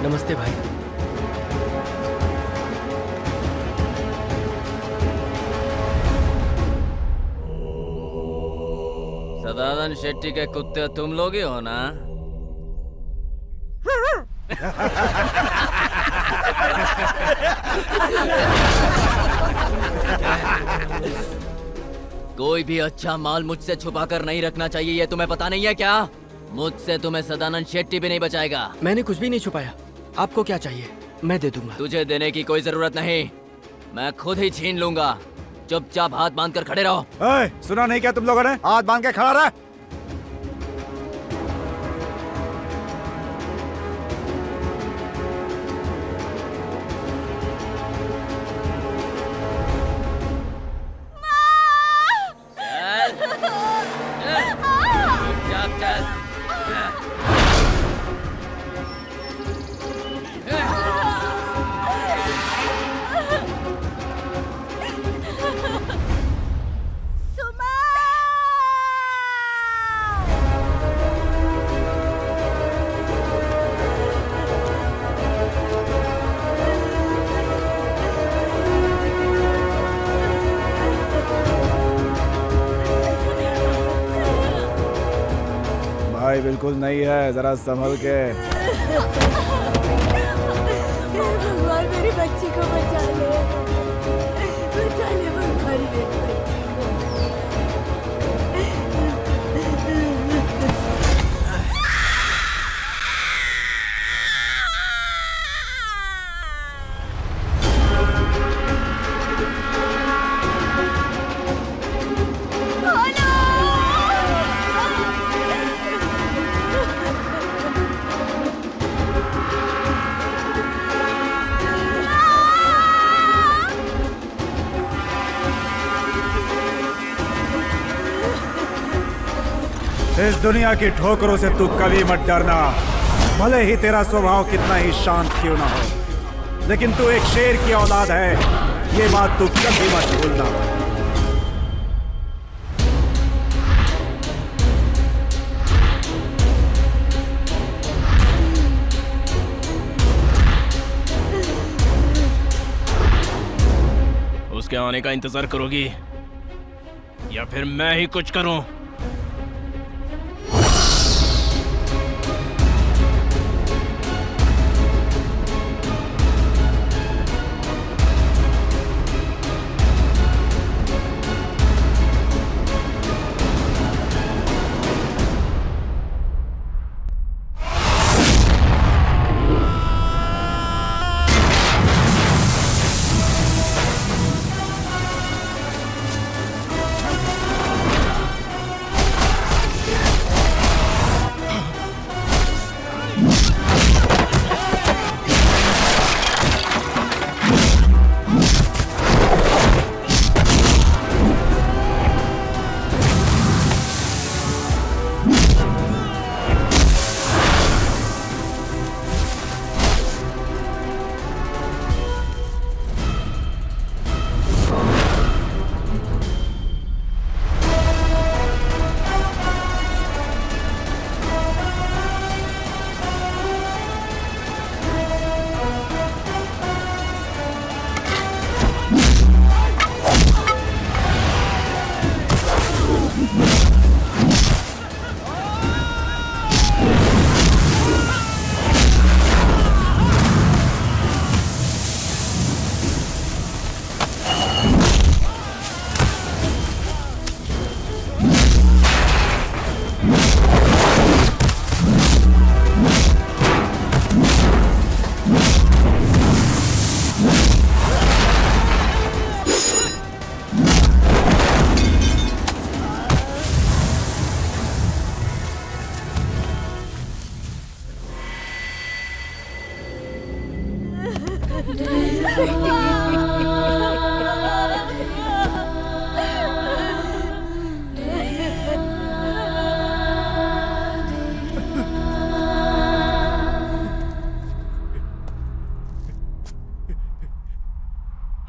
नमस्ते भाई। सदानंद शेट्टी के कुत्ते तुम लोग ही हो ना? कोई भी अच्छा माल मुझसे छुपा कर नहीं रखना चाहिए, ये तुम्हें पता नहीं है क्या? मुझसे तुम्हें सदानंद शेट्टी भी नहीं बचाएगा। मैंने कुछ भी नहीं छुपाया। आपको क्या चाहिए मैं दे दूंगा। तुझे देने की कोई जरूरत नहीं। मैं खुद ही छीन लूंगा। चुपचाप हाथ बांध कर खड़े रहो। सुना नहीं क्या तुम लोगों ने? हाथ बांध के खड़ा रहा। भाई बिल्कुल नहीं है, जरा संभल के। भगवान मेरी बच्ची को बचा ले, बचा ले भगवान मेरी बच्ची इस दुनिया की ठोकरों से तू कभी मत डरना, भले ही तेरा स्वभाव कितना ही शांत क्यों ना हो, लेकिन तू एक शेर की औलाद है, ये बात तू कभी मत भूलना। उसके आने का इंतजार करोगी या फिर मैं ही कुछ करूं?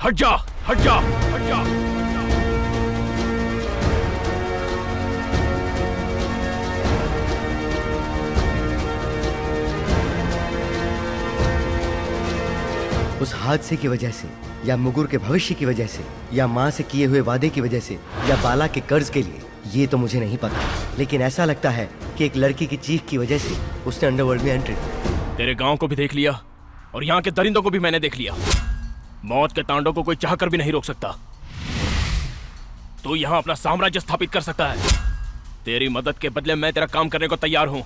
हट जा, हट जा, हट जा। उस हादसे की वजह से या मुगुर के भविष्य की वजह से या माँ से किए हुए वादे की वजह से या बाला के कर्ज के लिए, ये तो मुझे नहीं पता, लेकिन ऐसा लगता है कि एक लड़की की चीख की वजह से उसने अंडरवर्ल्ड में एंट्री की। तेरे गांव को भी देख लिया और यहाँ के दरिंदों को भी मैंने देख लिया। मौत के तांडव को कोई चाहकर भी नहीं रोक सकता। तू यहाँ अपना साम्राज्य स्थापित कर सकता है। तेरी मदद के बदले मैं तेरा काम करने को तैयार हूँ।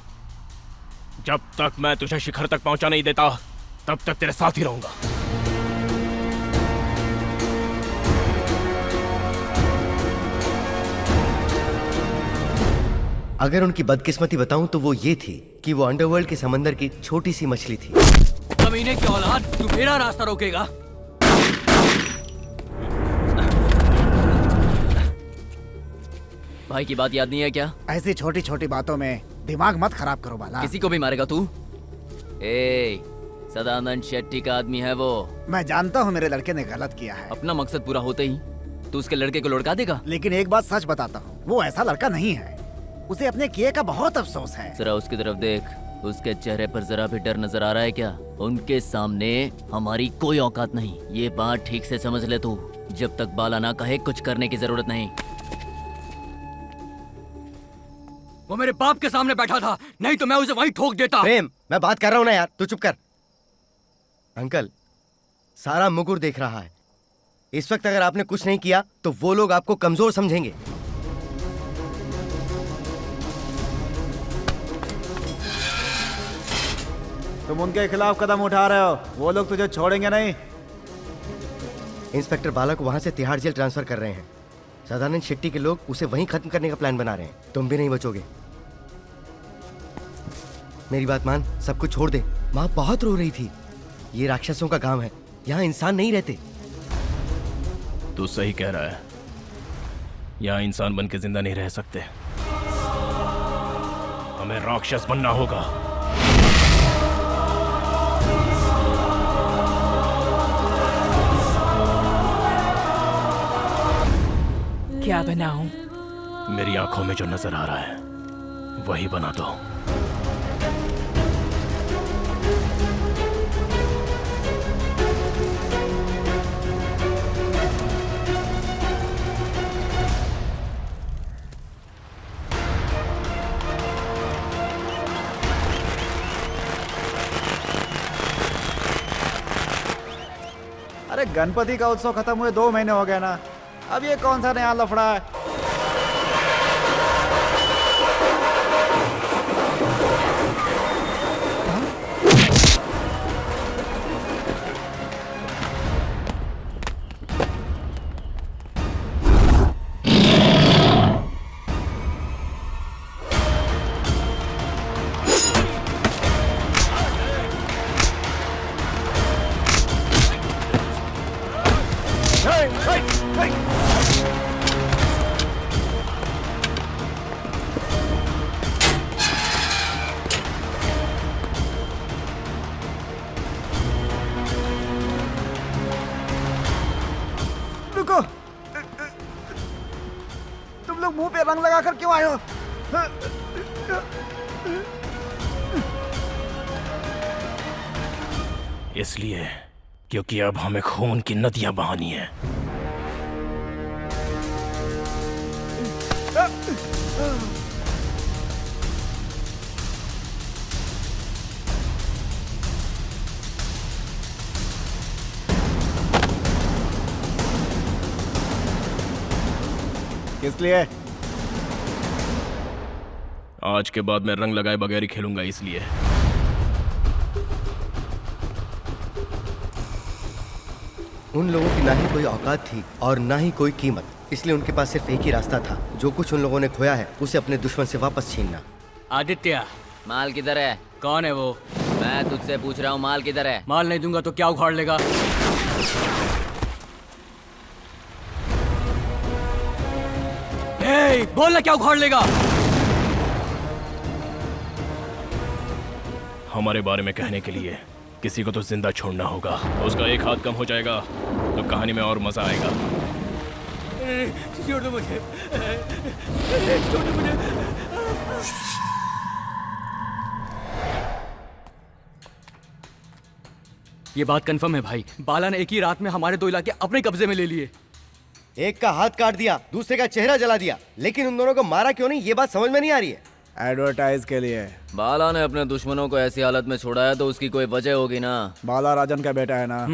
जब तक मैं तुझे शिखर तक पहुंचा नहीं देता, तब तक तेरे साथ ही रहूंगा। अगर उनकी बदकिस्मती बताऊं तो वो ये थी कि वो अंडरवर्ल्ड के समंदर की छोटी सी मछली थी। कमीने की औलाद, तू मेरा रास्ता रोकेगा? भाई की बात याद नहीं है क्या? ऐसी छोटी छोटी बातों में दिमाग मत खराब करो बाला। किसी को भी मारेगा तू? ए, सदानंद शेट्टी का आदमी है वो। मैं जानता हूँ मेरे लड़के ने गलत किया है, अपना मकसद पूरा होते ही तू उसके लड़के को लुढ़का देगा? लेकिन एक बात सच बताता हूँ, वो ऐसा लड़का नहीं है। उसे अपने किए का बहुत अफसोस है। जरा उसकी तरफ देख, उसके चेहरे पर जरा भी डर नजर आ रहा है क्या? उनके सामने हमारी कोई औकात नहीं, ये बात ठीक से समझ ले तू। जब तक बाला ना कहे कुछ करने की जरूरत नहीं। वो मेरे बाप के सामने बैठा था, नहीं तो मैं उसे वहीं ठोक देता। प्रेम, मैं बात कर रहा हूं ना यार, तू चुप कर। अंकल, सारा मुकुर देख रहा है। इस वक्त अगर आपने कुछ नहीं किया तो वो लोग आपको कमजोर समझेंगे। तुम उनके खिलाफ कदम उठा रहे हो, वो लोग तुझे छोड़ेंगे नहीं। इंस्पेक्टर बाला को वहां से तिहाड़ जेल ट्रांसफर कर रहे हैं। सदानंद शेट्टी के लोग उसे वहीं खत्म करने का प्लान बना रहे हैं। तुम भी नहीं बचोगे। मेरी बात मान, सब कुछ छोड़ दे। माँ बहुत रो रही थी। ये राक्षसों का काम है, यहाँ इंसान नहीं रहते। तू सही कह रहा है, यहाँ इंसान बन के जिंदा नहीं रह सकते, हमें राक्षस बनना होगा। क्या बनाऊं? मेरी आंखों में जो नजर आ रहा है वही बना दो। अरे गणपति का उत्सव खत्म हुए 2 महीने हो गए ना, अब ये कौन सा नया लफड़ा है? रुको, तुम लोग मुंह पे रंग लगाकर क्यों आए हो? इसलिए क्योंकि अब हमें खून की नदियां बहानी है। किस लिए? आज के बाद मैं रंग लगाए बगैर ही खेलूंगा, इसलिए। उन लोगों की ना ही कोई औकात थी और ना ही कोई कीमत, इसलिए उनके पास सिर्फ एक ही रास्ता था। जो कुछ उन लोगों ने खोया है उसे अपने दुश्मन से वापस छीनना। आदित्य, माल किधर है? कौन है वो? मैं तुझसे पूछ रहा हूँ, माल किधर है? माल नहीं दूंगा तो क्या उखाड़ लेगा? बोलना, क्या उखाड़ लेगा? हमारे बारे में कहने के लिए किसी को तो जिंदा छोड़ना होगा। उसका एक हाथ कम हो जाएगा तो कहानी में और मजा आएगा। छोड़ दो मुझे, छोड़ दो मुझे। ये बात कंफर्म है भाई, बाला ने एक ही रात में हमारे 2 इलाके अपने कब्जे में ले लिए। एक का हाथ काट दिया, दूसरे का चेहरा जला दिया, लेकिन उन दोनों को मारा क्यों नहीं, ये बात समझ में नहीं आ रही है। एडवर्टाइज के लिए। बाला ने अपने दुश्मनों को ऐसी हालत में छोड़ा है तो उसकी कोई वजह होगी ना। बाला राजन का बेटा है ना,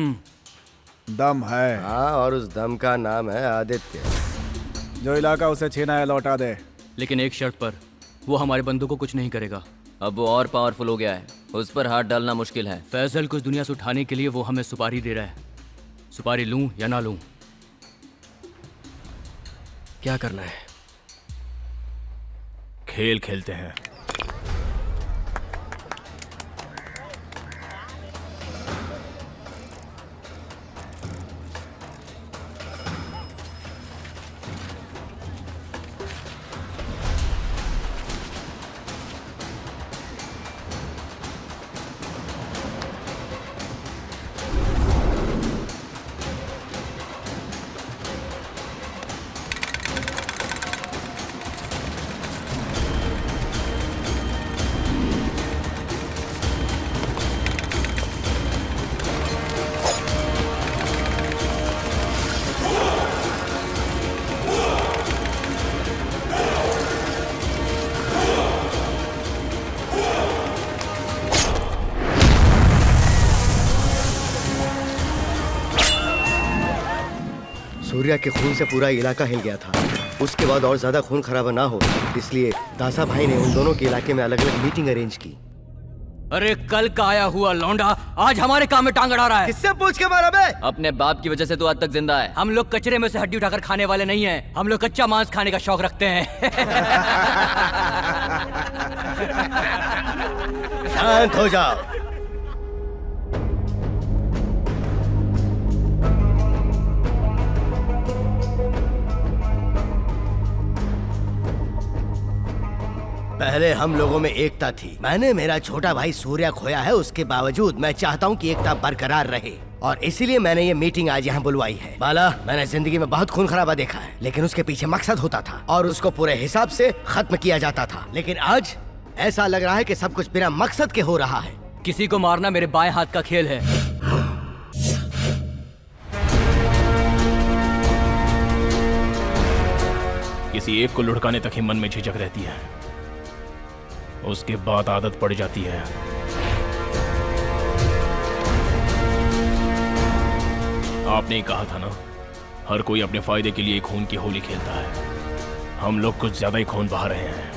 दम है। हाँ, और उस दम का नाम है आदित्य। जो इलाका उसे छीना है लौटा दे, लेकिन एक शर्त पर, वो हमारे बंदों को कुछ नहीं करेगा। अब वो और पावरफुल हो गया है, उस पर हाथ डालना मुश्किल है। फैजल को इस दुनिया से उठाने के लिए वो हमें सुपारी दे रहा है। सुपारी लूं या ना लूं? क्या करना है? खेल खेलते हैं। सूर्या के खून से पूरा इलाका हिल गया था। उसके बाद और ज्यादा खून खराबा ना हो, इसलिए दासा भाई ने उन दोनों के इलाके में अलग अलग मीटिंग अरेंज की। अरे कल का आया हुआ लौंडा आज हमारे काम में टांग अड़ा रहा है। किससे पूछ के मारा बे? अपने बाप की वजह से तू आज तक जिंदा है। हम लोग कचरे में से हड्डी उठाकर खाने वाले नहीं हैं। हम लोग कच्चा मांस खाने का शौक रखते हैं। शांत हो जाओ। पहले हम लोगों में एकता थी। मैंने मेरा छोटा भाई सूर्या खोया है, उसके बावजूद मैं चाहता हूँ कि एकता बरकरार रहे और इसीलिए मैंने ये मीटिंग आज यहाँ बुलवाई है। बाला, मैंने जिंदगी में बहुत खून खराबा देखा है, लेकिन उसके पीछे मकसद होता था और उसको पूरे हिसाब से खत्म किया जाता था। लेकिन आज ऐसा लग रहा है कि सब कुछ बिना मकसद के हो रहा है। किसी को मारना मेरे बाएं हाथ का खेल है। किसी एक को लुढ़काने तक ही मन में झिझक रहती है, उसके बाद आदत पड़ जाती है। आपने ही कहा था ना, हर कोई अपने फायदे के लिए खून की होली खेलता है। हम लोग कुछ ज्यादा ही खून बहा रहे हैं।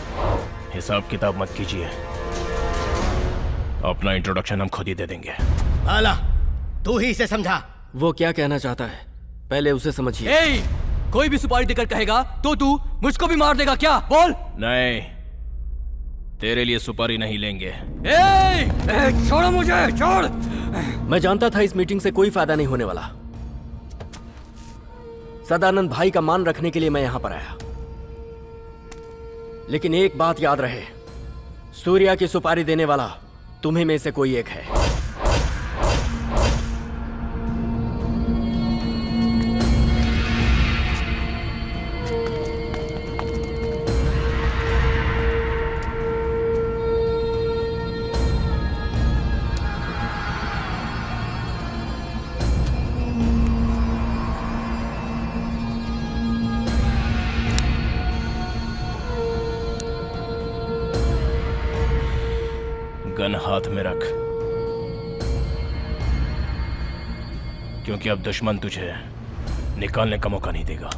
हिसाब किताब मत कीजिए, अपना इंट्रोडक्शन हम खुद ही दे देंगे। बाला, तू ही इसे समझा। वो क्या कहना चाहता है, पहले उसे समझिए। कोई भी सुपारी देकर कहेगा तो तू मुझको भी मार देगा क्या? बोल। नहीं, तेरे लिए सुपारी नहीं लेंगे। छोड़ो मुझे, छोड़। मैं जानता था इस मीटिंग से कोई फायदा नहीं होने वाला। सदानंद भाई का मान रखने के लिए मैं यहां पर आया, लेकिन एक बात याद रहे, सूर्या की सुपारी देने वाला तुम्हें में से कोई एक है। गन हाथ में रख, क्योंकि अब दुश्मन तुझे निकालने का मौका नहीं देगा।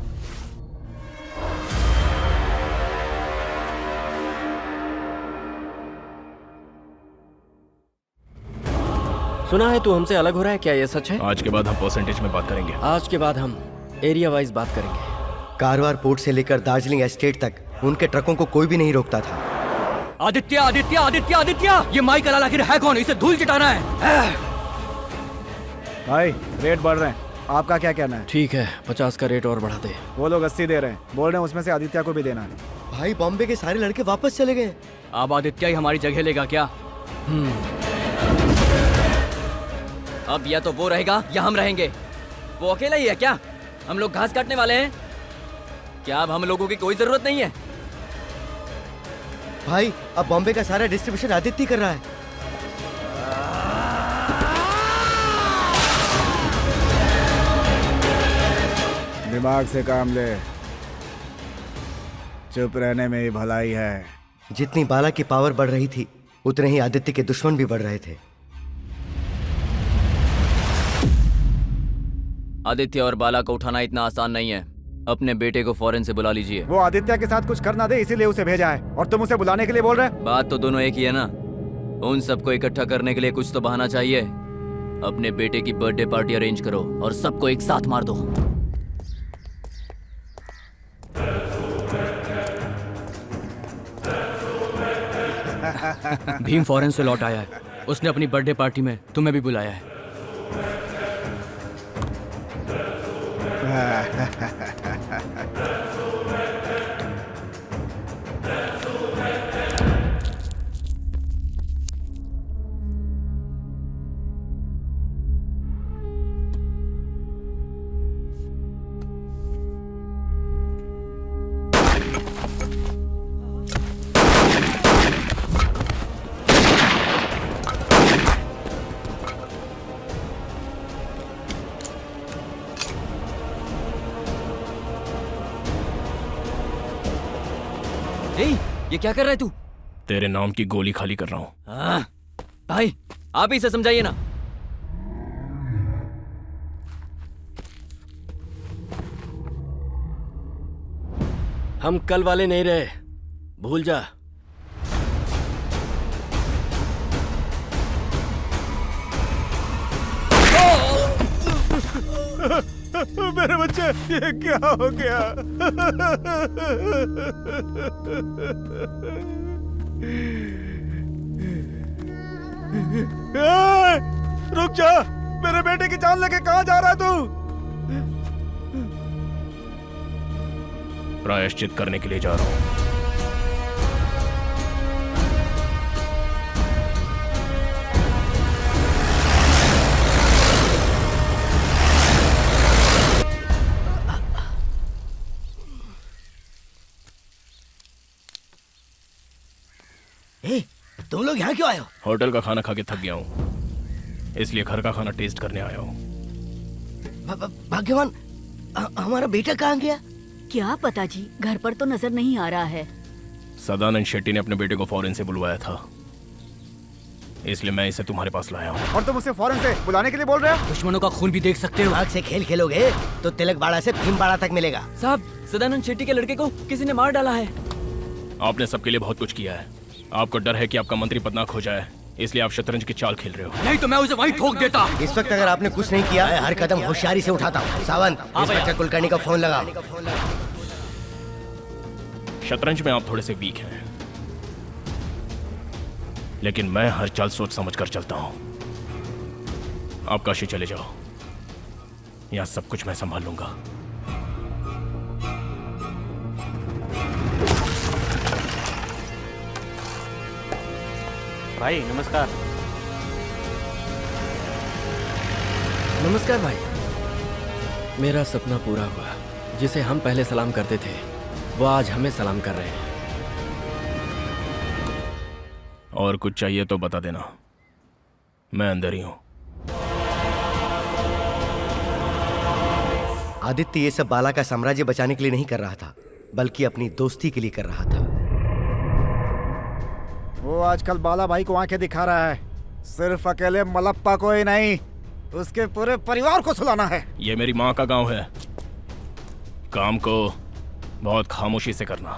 सुना है तू हमसे अलग हो रहा है, क्या ये सच है? आज के बाद हम परसेंटेज में बात करेंगे। आज के बाद हम एरिया वाइज बात करेंगे। कारवार पोर्ट से लेकर दार्जिलिंग एस्टेट तक उनके ट्रकों को कोई भी नहीं रोकता था। आदित्य, आदित्य, आदित्य, आदित्य, ये माइकल आखिर है कौन? इसे धूल चटाना है। भाई रेट बढ़ रहे हैं, आपका क्या कहना है? ठीक है, 50 का रेट और बढ़ा दे। वो लोग 80 दे रहे हैं, बोल रहे हैं उसमें से आदित्य को भी देना है। भाई बॉम्बे के सारे लड़के वापस चले गए। अब आदित्य ही हमारी जगह लेगा क्या? अब या तो वो रहेगा या हम रहेंगे। वो अकेला ही है क्या? हम लोग घास काटने वाले हैं क्या? अब हम लोगों की कोई जरूरत नहीं है। भाई अब बॉम्बे का सारा डिस्ट्रीब्यूशन आदित्य कर रहा है। दिमाग से काम ले, चुप रहने में ही भलाई है। जितनी बाला की पावर बढ़ रही थी, उतने ही आदित्य के दुश्मन भी बढ़ रहे थे। आदित्य और बाला को उठाना इतना आसान नहीं है। अपने बेटे को फौरन से बुला लीजिए। वो आदित्य के साथ कुछ करना दे, इसीलिए उसे भेजा है, और तुम उसे बुलाने के लिए बोल रहे? बात तो दोनों एक ही है ना। उन सबको इकट्ठा करने के लिए कुछ तो बहाना चाहिए। अपने बेटे की बर्थडे पार्टी अरेंज करो और सबको एक साथ मार दो। भीम फॉरेन से लौट आया है। उसने अपनी बर्थडे पार्टी में तुम्हें भी बुलाया है। ये क्या कर रहा है तू? तेरे नाम की गोली खाली कर रहा हूँ। भाई आप ही इसे समझाइए ना। हम कल वाले नहीं रहे, भूल जा। मेरे बच्चे, ये क्या हो गया? रुक जा, मेरे बेटे की जान लेके कहाँ जा रहा है तू? प्रायश्चित करने के लिए जा रहा हूँ। तुम लोग यहाँ क्यों आए हो? होटल का खाना खा के थक गया हूँ, इसलिए घर का खाना टेस्ट करने आया हूँ। भाग्यवान, हमारा बेटा कहाँ गया? क्या पता जी, घर पर तो नजर नहीं आ रहा है। सदानंद शेट्टी ने अपने बेटे को फॉरेन से बुलवाया था, इसलिए मैं इसे तुम्हारे पास लाया हूँ। और तुम उसे फॉरेन से बुलाने के लिए बोल रहे हो? दुश्मनों का खून भी देख सकते हो। आग से खेल खेलोगे तो तिलक बाड़ा से भीम बाड़ा तक मिलेगा। साहब, सदानंद शेट्टी के लड़के को किसी ने मार डाला है। आपने सबके लिए बहुत कुछ किया है। आपको डर है कि आपका मंत्री पद ना खो जाए, इसलिए आप शतरंज की चाल खेल रहे हो। नहीं तो मैं उसे वहीं ठोक देता। इस वक्त अगर आपने कुछ नहीं किया, मैं हर कदम होशियारी से उठाता हूँ। सावंत, इंस्पेक्टर कुलकर्णी का फोन लगा। शतरंज में आप थोड़े से वीक हैं, लेकिन मैं हर चाल सोच समझ कर चलता हूँ। आप काशी चले जाओ, यहाँ सब कुछ मैं संभाल लूंगा। भाई नमस्कार। नमस्कार भाई। मेरा सपना पूरा हुआ। जिसे हम पहले सलाम करते थे, वो आज हमें सलाम कर रहे हैं। और कुछ चाहिए तो बता देना, मैं अंदर ही हूं। आदित्य ये सब बाला का साम्राज्य बचाने के लिए नहीं कर रहा था, बल्कि अपनी दोस्ती के लिए कर रहा था। वो आजकल बाला भाई को आंखें दिखा रहा है। सिर्फ अकेले मलप्पा को ही नहीं, उसके पूरे परिवार को सुलाना है। ये मेरी माँ का गांव है। काम को बहुत खामोशी से करना।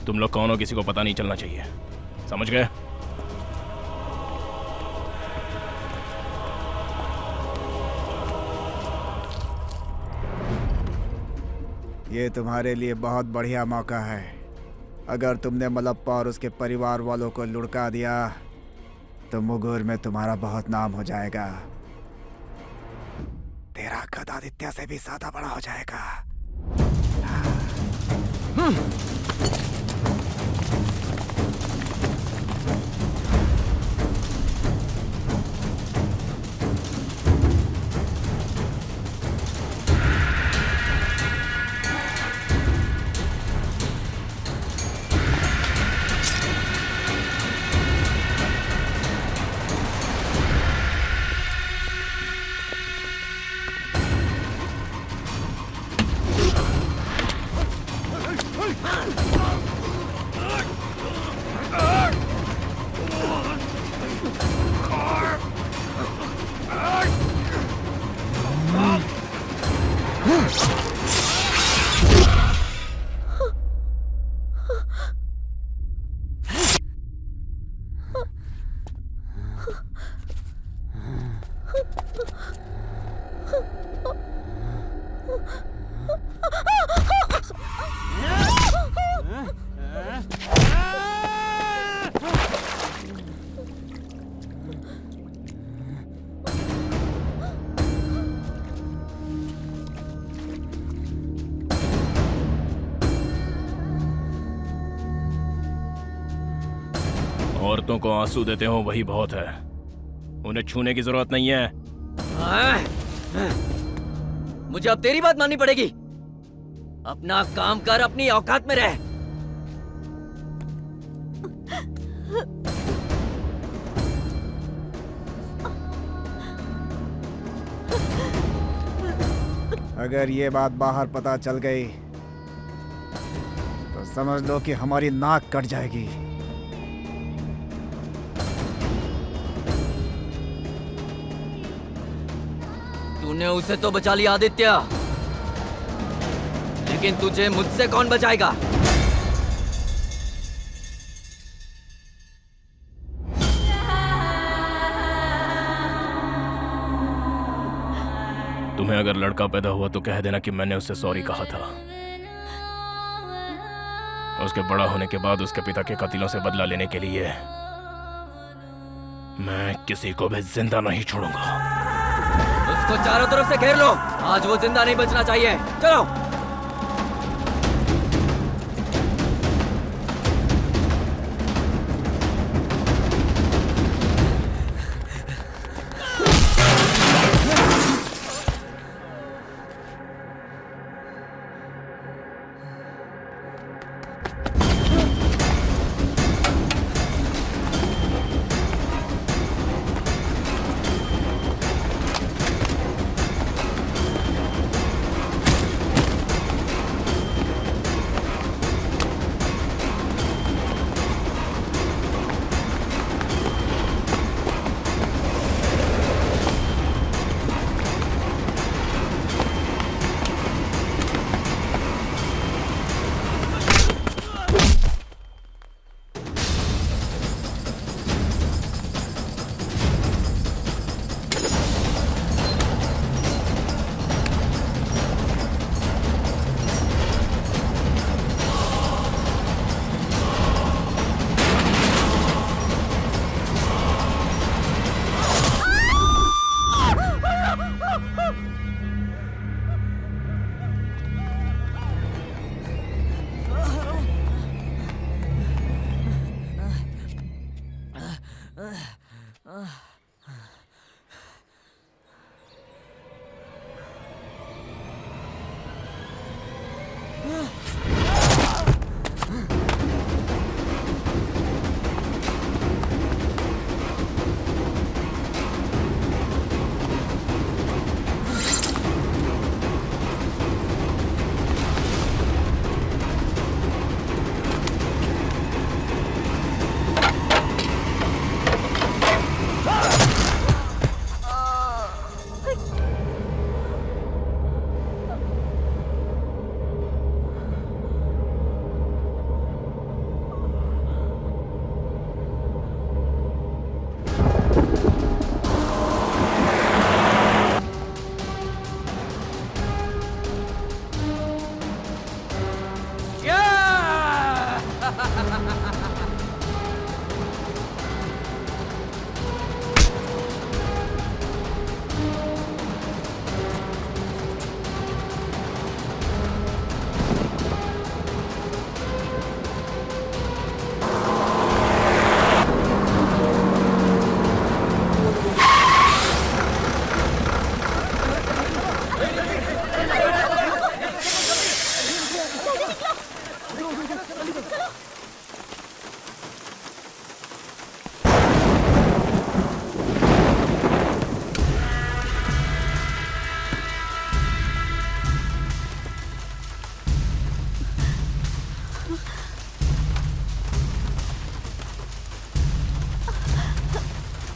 तुम लोग कौन हो किसी को पता नहीं चलना चाहिए, समझ गए? ये तुम्हारे लिए बहुत बढ़िया मौका है। अगर तुमने मलप्पा और उसके परिवार वालों को लुढ़का दिया तो मुगुर में तुम्हारा बहुत नाम हो जाएगा। तेरा कद आदित्य से भी ज्यादा बड़ा हो जाएगा। औरतों को आंसू देते हो वही बहुत है, उन्हें छूने की जरूरत नहीं है। मुझे अब तेरी बात माननी पड़ेगी। अपना काम कर, अपनी औकात में रह। अगर ये बात बाहर पता चल गई तो समझ लो कि हमारी नाक कट जाएगी। तूने उसे तो बचा लिया आदित्य, लेकिन तुझे मुझसे कौन बचाएगा? तुम्हें अगर लड़का पैदा हुआ तो कह देना कि मैंने उससे सॉरी कहा था। उसके बड़ा होने के बाद उसके पिता के कत्लों से बदला लेने के लिए मैं किसी को भी जिंदा नहीं छोड़ूंगा। उसको चारों तरफ से घेर लो। आज वो जिंदा नहीं बचना चाहिए। चलो।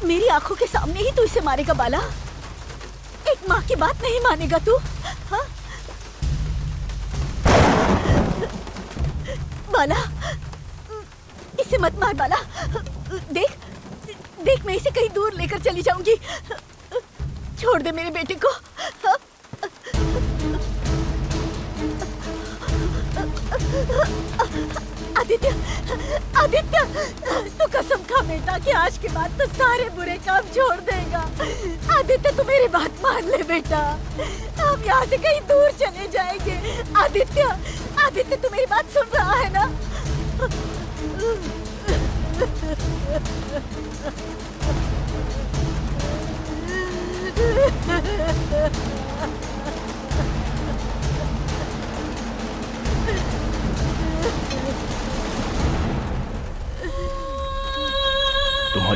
मेरी आंखों के सामने ही तू इसे मारेगा बाला? एक माँ की बात नहीं मानेगा तू? हाँ? बाला, इसे मत मार बाला। देख, देख मैं इसे कहीं दूर लेकर चली जाऊंगी। छोड़ दे मेरे बेटे को। आदित्य, आदित्य, तू कसम खा बेटा कि आज के बाद तो सारे बुरे काम छोड़ देगा। आदित्य तू मेरी बात मान ले बेटा, हम यहाँ से कहीं दूर चले जाएंगे। आदित्य, आदित्य तू मेरी बात सुन रहा है ना? तुम्हारी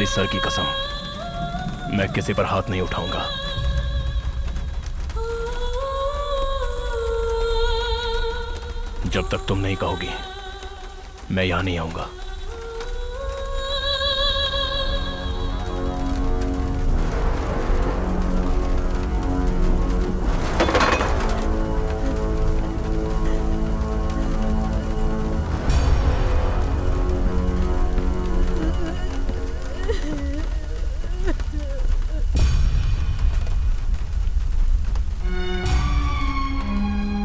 सर की कसम, मैं किसी पर हाथ नहीं उठाऊंगा। जब तक तुम नहीं कहोगी मैं यहां नहीं आऊंगा।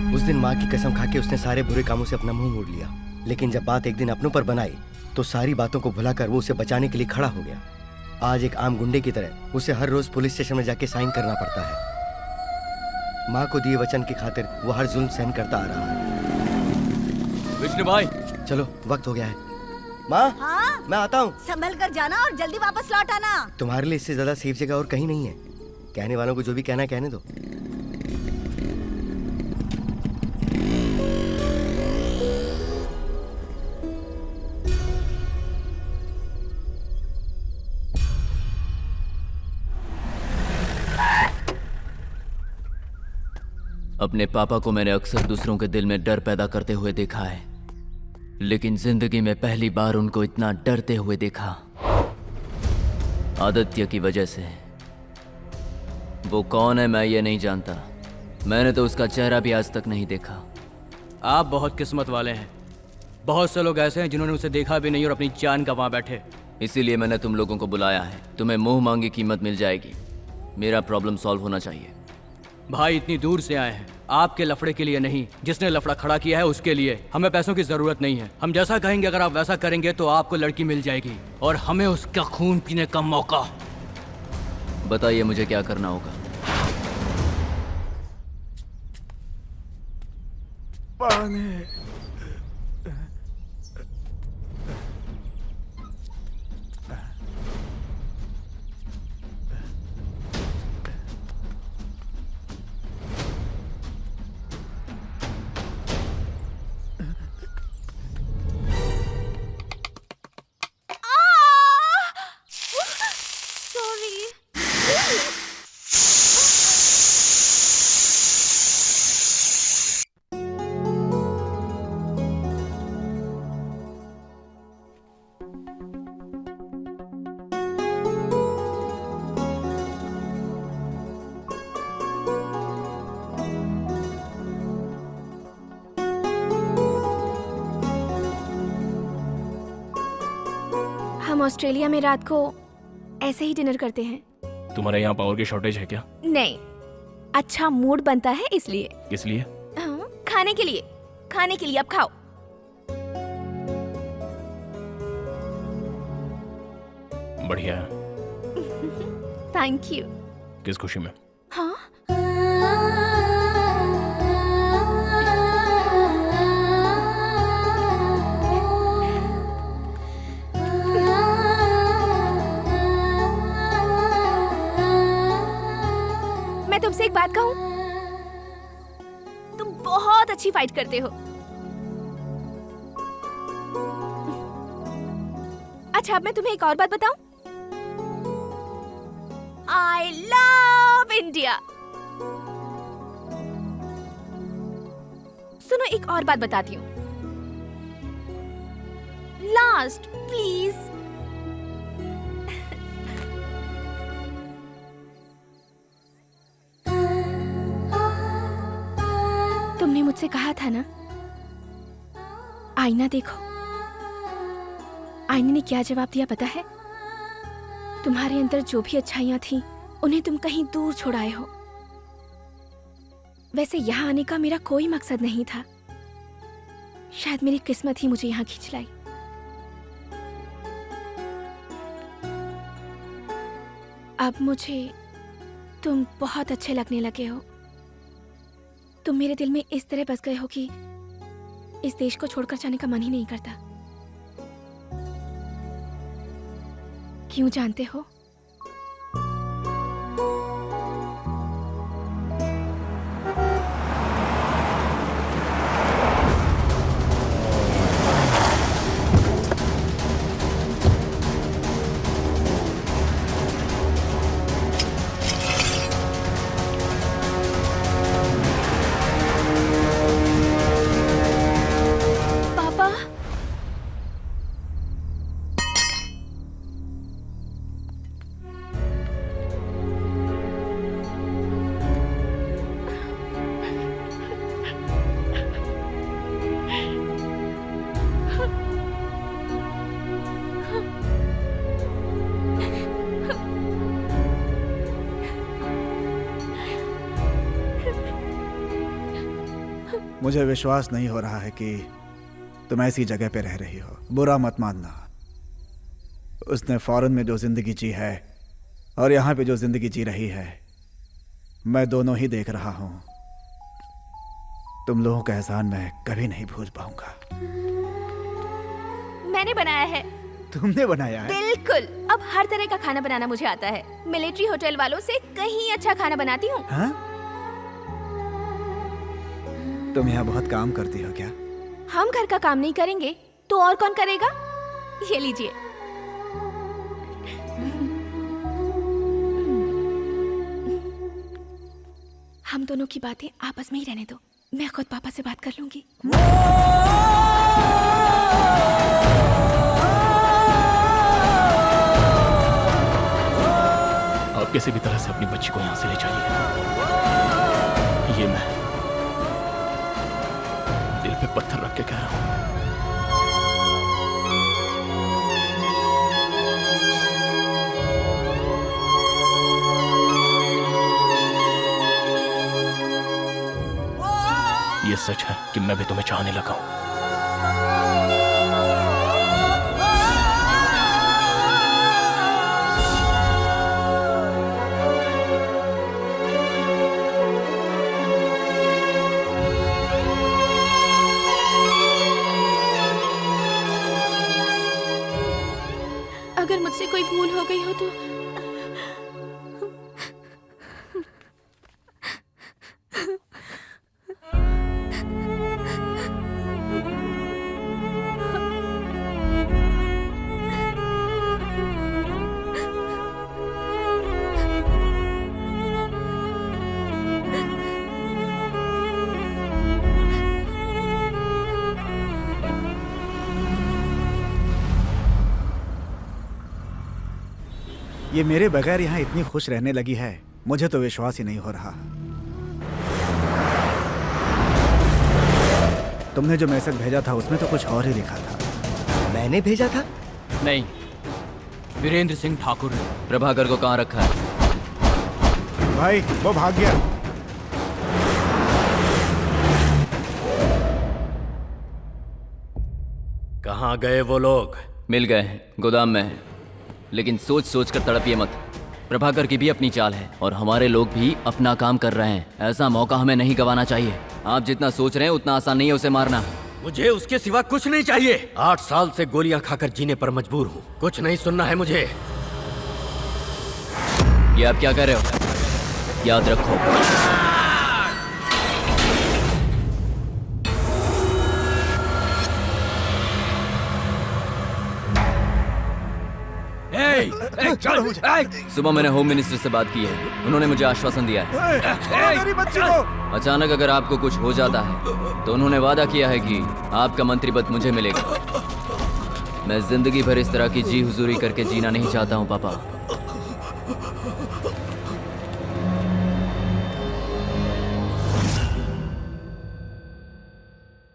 उस दिन माँ की कसम खा के उसने सारे बुरे कामों से अपना मुंह मोड़ लिया, लेकिन जब बात एक दिन अपनों पर बनाई तो सारी बातों को भुलाकर वो उसे बचाने के लिए खड़ा हो गया। आज एक आम गुंडे की तरह उसे हर रोज पुलिस स्टेशन में जाके साइन करना पड़ता है। माँ को दिए वचन की खातिर वो हर जुल्म सहन करता आ रहा है। विष्णु भाई, चलो वक्त हो गया है। माँ, हाँ? मैं आता हूँ। संभल कर जाना और जल्दी वापस लौट आना। तुम्हारे लिए इससे ज्यादा सेफ जगह और कहीं नहीं है। कहने वालों को जो भी कहना है कहने दो। अपने पापा को मैंने अक्सर दूसरों के दिल में डर पैदा करते हुए देखा है, लेकिन जिंदगी में पहली बार उनको इतना डरते हुए देखा। आदित्य की वजह से। वो कौन है मैं ये नहीं जानता, मैंने तो उसका चेहरा भी आज तक नहीं देखा। आप बहुत किस्मत वाले हैं। बहुत से लोग ऐसे हैं जिन्होंने उसे देखा भी नहीं और अपनी जान गंवा बैठे। इसीलिए मैंने तुम लोगों को बुलाया है। तुम्हें मुंह मांगी कीमत मिल जाएगी। मेरा प्रॉब्लम सॉल्व होना चाहिए। भाई इतनी दूर से आए हैं, आपके लफड़े के लिए नहीं, जिसने लफड़ा खड़ा किया है उसके लिए। हमें पैसों की जरूरत नहीं है। हम जैसा कहेंगे अगर आप वैसा करेंगे तो आपको लड़की मिल जाएगी और हमें उसका खून पीने का मौका। बताइए मुझे क्या करना होगा। हम ऑस्ट्रेलिया में रात को ऐसे ही डिनर करते हैं। तुम्हारे यहाँ पावर की शॉर्टेज है क्या? नहीं, अच्छा मूड बनता है इसलिए। किस लिए? हाँ, खाने के लिए। खाने के लिए, अब खाओ। बढ़िया है। Thank you. किस खुशी में? हाँ, मैं तुमसे एक बात कहूं? तुम बहुत अच्छी फाइट करते हो। अच्छा, अब मैं तुम्हें एक और बात बताऊं? I love India। सुनो, एक और बात बताती हूँ। Last please. तुमने मुझसे कहा था ना, आईना देखो। आईने ने क्या जवाब दिया पता है? तुम्हारे अंदर जो भी अच्छाइयां थी उन्हें तुम कहीं दूर छोड़ाए हो। वैसे यहाँ आने का मेरा कोई मकसद नहीं था, शायद मेरी किस्मत ही मुझे यहाँ खींच लाई। अब मुझे तुम बहुत अच्छे लगने लगे हो। तुम मेरे दिल में इस तरह बस गए हो कि इस देश को छोड़कर जाने का मन ही नहीं करता। क्यों जानते हो? पापा, मुझे विश्वास नहीं हो रहा है कि तुम ऐसी जगह पे रह रही हो। बुरा मत मानना। उसने फॉरेन में जो जिंदगी जी है और यहाँ पे जो जिंदगी जी रही है, मैं दोनों ही देख रहा हूं। तुम लोगों का एहसान मैं कभी नहीं भूल पाऊंगा। मैंने बनाया है। तुमने बनाया है? बिल्कुल। अब हर तरह का खाना बनाना मुझे आता है। मिलिट्री होटल वालों से कहीं अच्छा खाना बनाती हूँ। हाँ? तुम यहाँ बहुत काम करती हो क्या? हम घर का काम नहीं करेंगे तो और कौन करेगा? ये लीजिए। हम दोनों की बातें आपस में ही रहने दो। मैं खुद पापा से बात कर लूंगी। आप किसी भी तरह से अपनी बच्ची को यहाँ से ले जाइए। ये मैं दिल पे पत्थर रख के कह रहा हूँ। ये सच है कि मैं भी तुम्हें चाहने लगा हूं। अगर मुझसे कोई भूल हो गई हो तो ये मेरे बगैर यहाँ इतनी खुश रहने लगी है, मुझे तो विश्वास ही नहीं हो रहा। तुमने जो मैसेज भेजा था उसमें तो कुछ और ही लिखा था। मैंने भेजा था? नहीं, वीरेंद्र सिंह ठाकुर ने। प्रभाकर को कहाँ रखा है? भाई वो भाग गया। कहाँ गए वो लोग? मिल गए हैं, गोदाम में है। लेकिन सोच सोच कर तड़पिए मत। प्रभाकर की भी अपनी चाल है और हमारे लोग भी अपना काम कर रहे हैं। ऐसा मौका हमें नहीं गंवाना चाहिए। आप जितना सोच रहे हैं उतना आसान नहीं है उसे मारना। मुझे उसके सिवा कुछ नहीं चाहिए। 8 साल से गोलियां खाकर जीने पर मजबूर हूँ। कुछ नहीं सुनना है मुझे। ये आप क्या कर रहे हो? याद रखो। सुबह मैंने होम मिनिस्टर से बात की है। उन्होंने मुझे आश्वासन दिया है। मेरी बच्ची को! अचानक अगर आपको कुछ हो जाता है तो उन्होंने वादा किया है कि आपका मंत्री पद मुझे मिलेगा। मैं जिंदगी भर इस तरह की जी हुजूरी करके जीना नहीं चाहता हूँ पापा।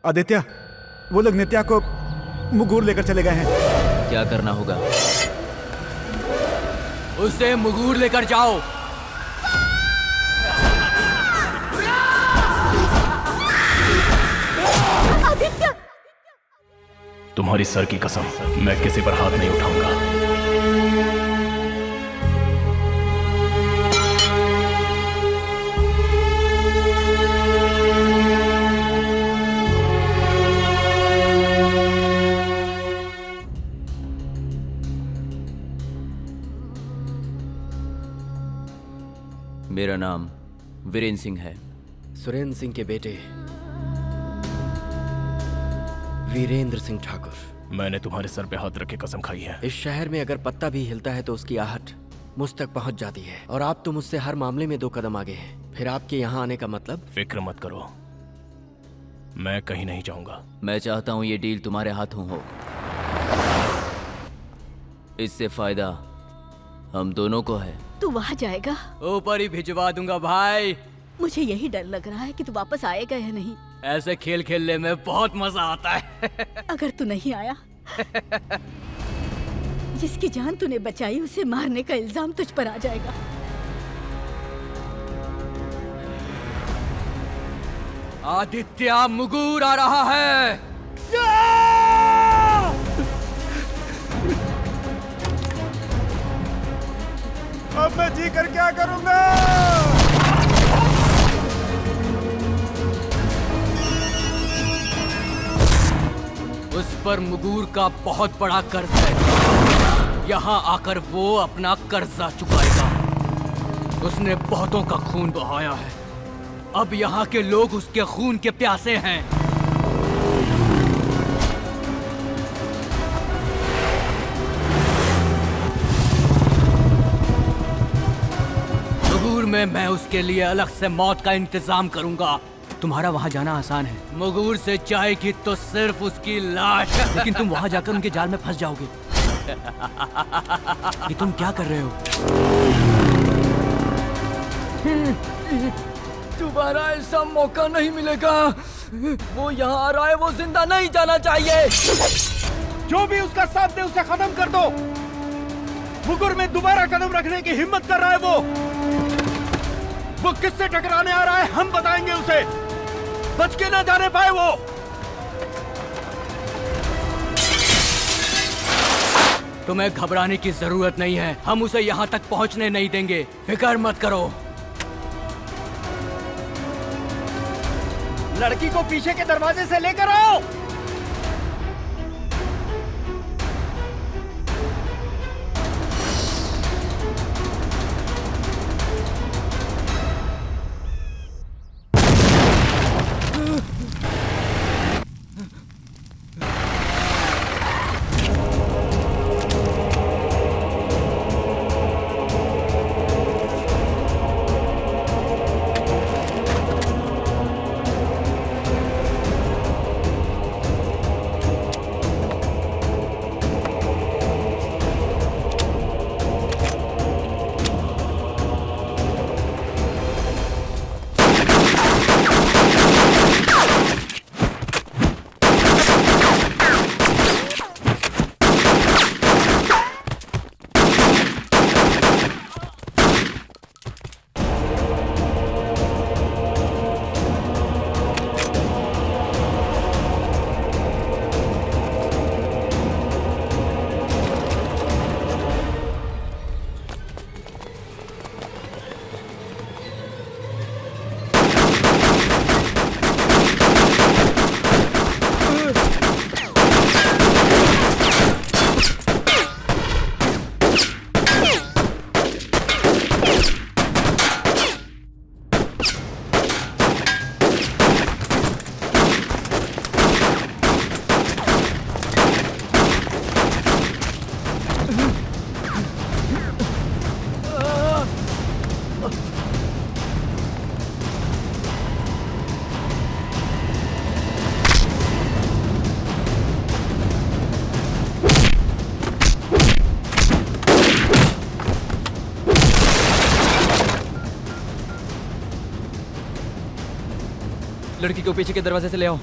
आदित्य, वो लोग नित्या को मुगूर लेकर चले गए हैं। क्या करना होगा? उसे मुगूर लेकर जाओ। आदित्य! तुम्हारी सर की कसम, मैं किसी पर हाथ नहीं उठाऊंगा। मेरा नाम वीरेंद्र सिंह है। सुरेंद्र सिंह के बेटे वीरेंद्र सिंह ठाकुर। मैंने तुम्हारे सर पे हाथ रख के कसम खाई है। इस शहर में अगर पत्ता भी हिलता है तो उसकी आहट मुझ तक पहुंच जाती है, और आप तो मुझसे हर मामले में 2 कदम आगे हैं। फिर आपके यहाँ आने का मतलब? फिक्र मत करो, मैं कहीं नहीं जाऊंगा। मैं चाहता हूँ ये डील तुम्हारे हाथों हो। इससे फायदा हम दोनों को है। तू वहाँ जाएगा? ऊपर ही भिजवा दूंगा भाई। मुझे यही डर लग रहा है कि तू वापस आएगा या नहीं। ऐसे खेल खेलने में बहुत मजा आता है। अगर तू नहीं आया, जिसकी जान तूने बचाई उसे मारने का इल्जाम तुझ पर आ जाएगा। आदित्य मुगूर आ रहा है। अब मैं जी कर क्या करूंगा? उस पर मुगूर का बहुत बड़ा कर्ज है। यहाँ आकर वो अपना कर्जा चुकाएगा। उसने बहुतों का खून बहाया है। अब यहाँ के लोग उसके खून के प्यासे हैं। मुगूर में मैं उसके लिए अलग से मौत का इंतजाम करूंगा। तुम्हारा वहाँ जाना आसान है। मुगूर से चाहेगी तो सिर्फ उसकी लाश। लेकिन तुम वहाँ जाकर उनके जाल में फंस जाओगे। ये तुम क्या कर रहे हो? दोबारा ऐसा मौका नहीं मिलेगा। वो यहाँ आ रहा है, वो जिंदा नहीं जाना चाहिए। जो भी उसका साथ दे उसे खत्म कर दो। मुगुर में दोबारा कदम रखने की हिम्मत कर रहा है वो किससे टकराने आ रहा है हम बताएंगे उसे। बच के ना जाने पाए वो। तुम्हें घबराने की जरूरत नहीं है। हम उसे यहाँ तक पहुँचने नहीं देंगे। फिक्र मत करो। लड़की को पीछे के दरवाजे से लेकर आओ। लड़की को पीछे के दरवाजे से ले आओ।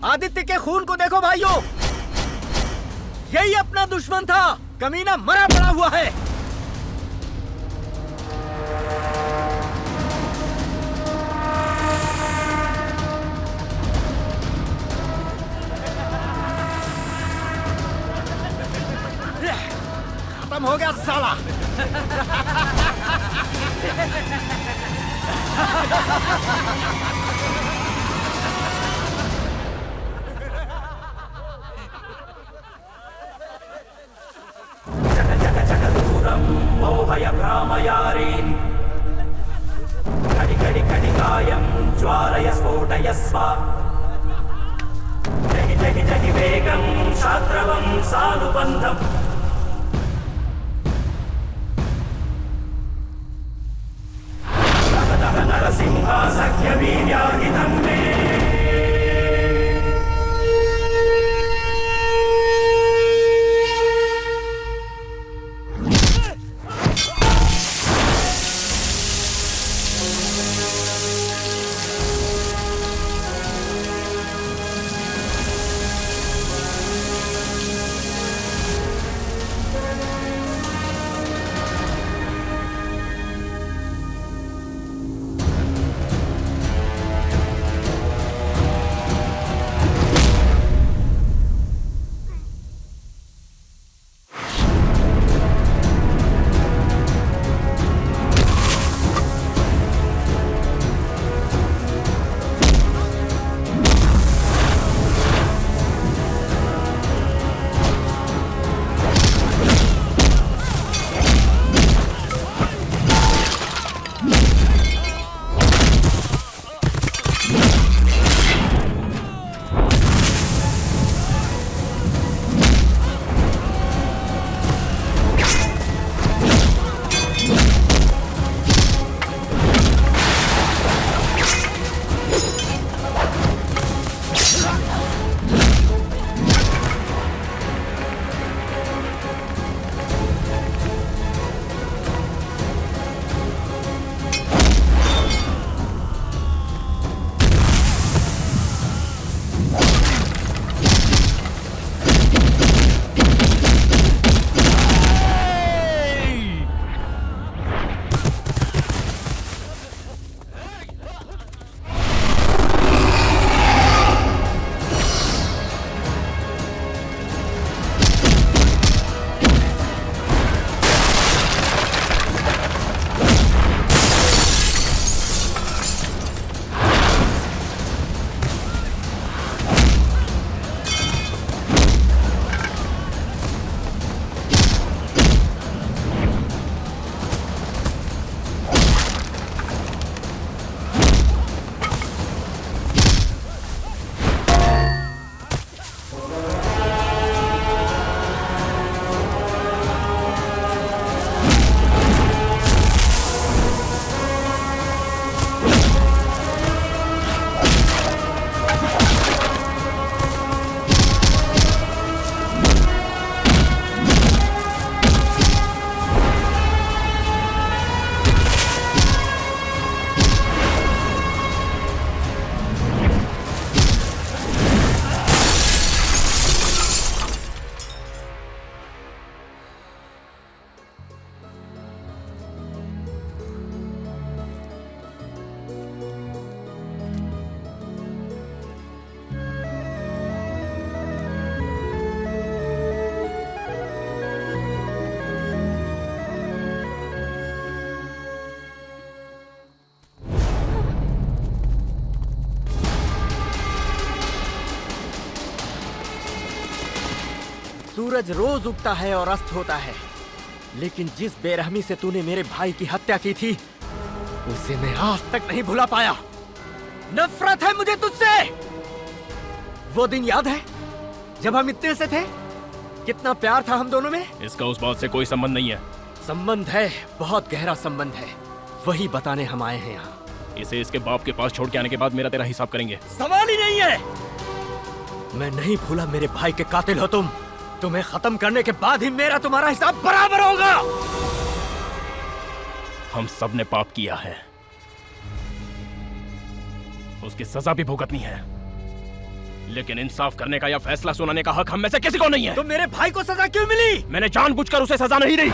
आदित्य के खून को देखो भाइयों, यही अपना दुश्मन था। कमीना मरा पड़ा हुआ है। खत्म हो गया साला। मोहयभ्रामयारीन् कणि कणि कणिकायं ज्वालय स्फोटयस्व जहि जहि जहि वेगं शात्रवं सानुबन्धम् दह नरसिंह सख्यवीर्याहितं मे सूरज रोज उगता है और अस्त होता है, लेकिन जिस बेरहमी से तूने मेरे भाई की हत्या की थी उसे मैं आज तक नहीं भुला पाया। नफरत है मुझे तुझसे। वो दिन याद है जब हम इतने से थे? कितना प्यार था हम दोनों में। इसका उस बात से कोई संबंध नहीं है। संबंध है, बहुत गहरा संबंध है। वही बताने हम आए हैं यहाँ। इसे इसके बाप के पास छोड़ के आने के बाद मेरा तेरा हिसाब करेंगे। सवाल ही नहीं है। मैं नहीं भूला मेरे भाई के कातिल हो तुम। तुम्हें खत्म करने के बाद ही मेरा तुम्हारा हिसाब बराबर होगा। हम सब ने पाप किया है, उसकी सजा भी भुगतनी है। लेकिन इंसाफ करने का या फैसला सुनाने का हक हम में से किसी को नहीं है। तो मेरे भाई को सजा क्यों मिली? मैंने जानबूझकर उसे सजा नहीं दी।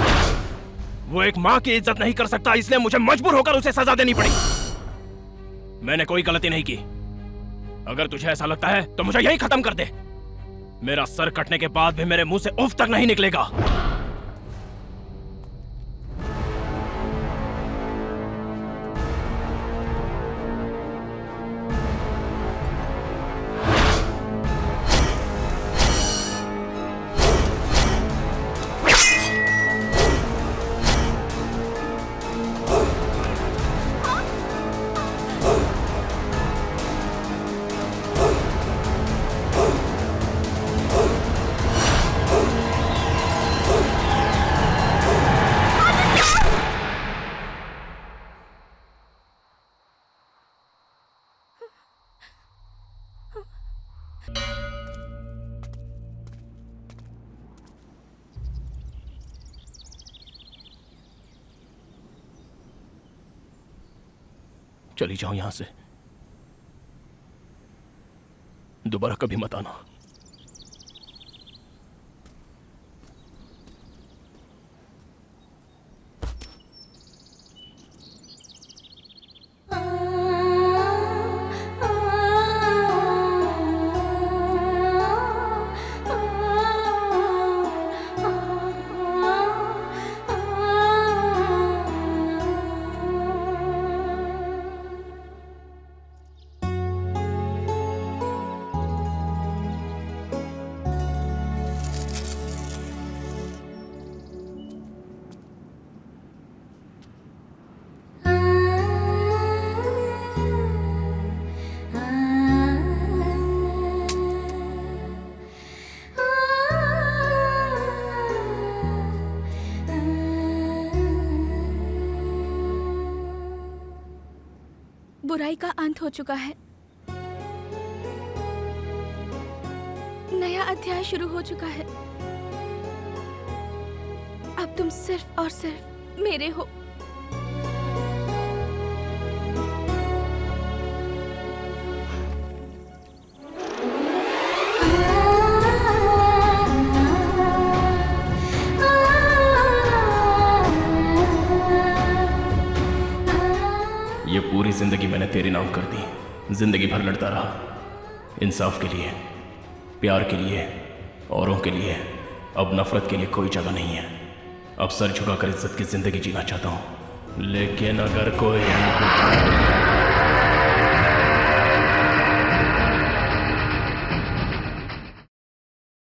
वो एक माँ की इज्जत नहीं कर सकता, इसलिए मुझे मजबूर होकर उसे सजा देनी पड़ी। मैंने कोई गलती नहीं की। अगर तुझे ऐसा लगता है तो मुझे यही खत्म कर दे। मेरा सर कटने के बाद भी मेरे मुंह से उफ तक नहीं निकलेगा। चली जाओ यहां से, दोबारा कभी मत आना। बुराई का अंत हो चुका है, नया अध्याय शुरू हो चुका है। अब तुम सिर्फ और सिर्फ मेरे हो। ये पूरी जिंदगी मैंने तेरे नाम कर दी। जिंदगी भर लड़ता रहा, इंसाफ के लिए, प्यार के लिए, औरों के लिए। अब नफरत के लिए कोई जगह नहीं है। अब सर झुकाकर इज्जत की जिंदगी जीना चाहता हूँ। लेकिन अगर कोई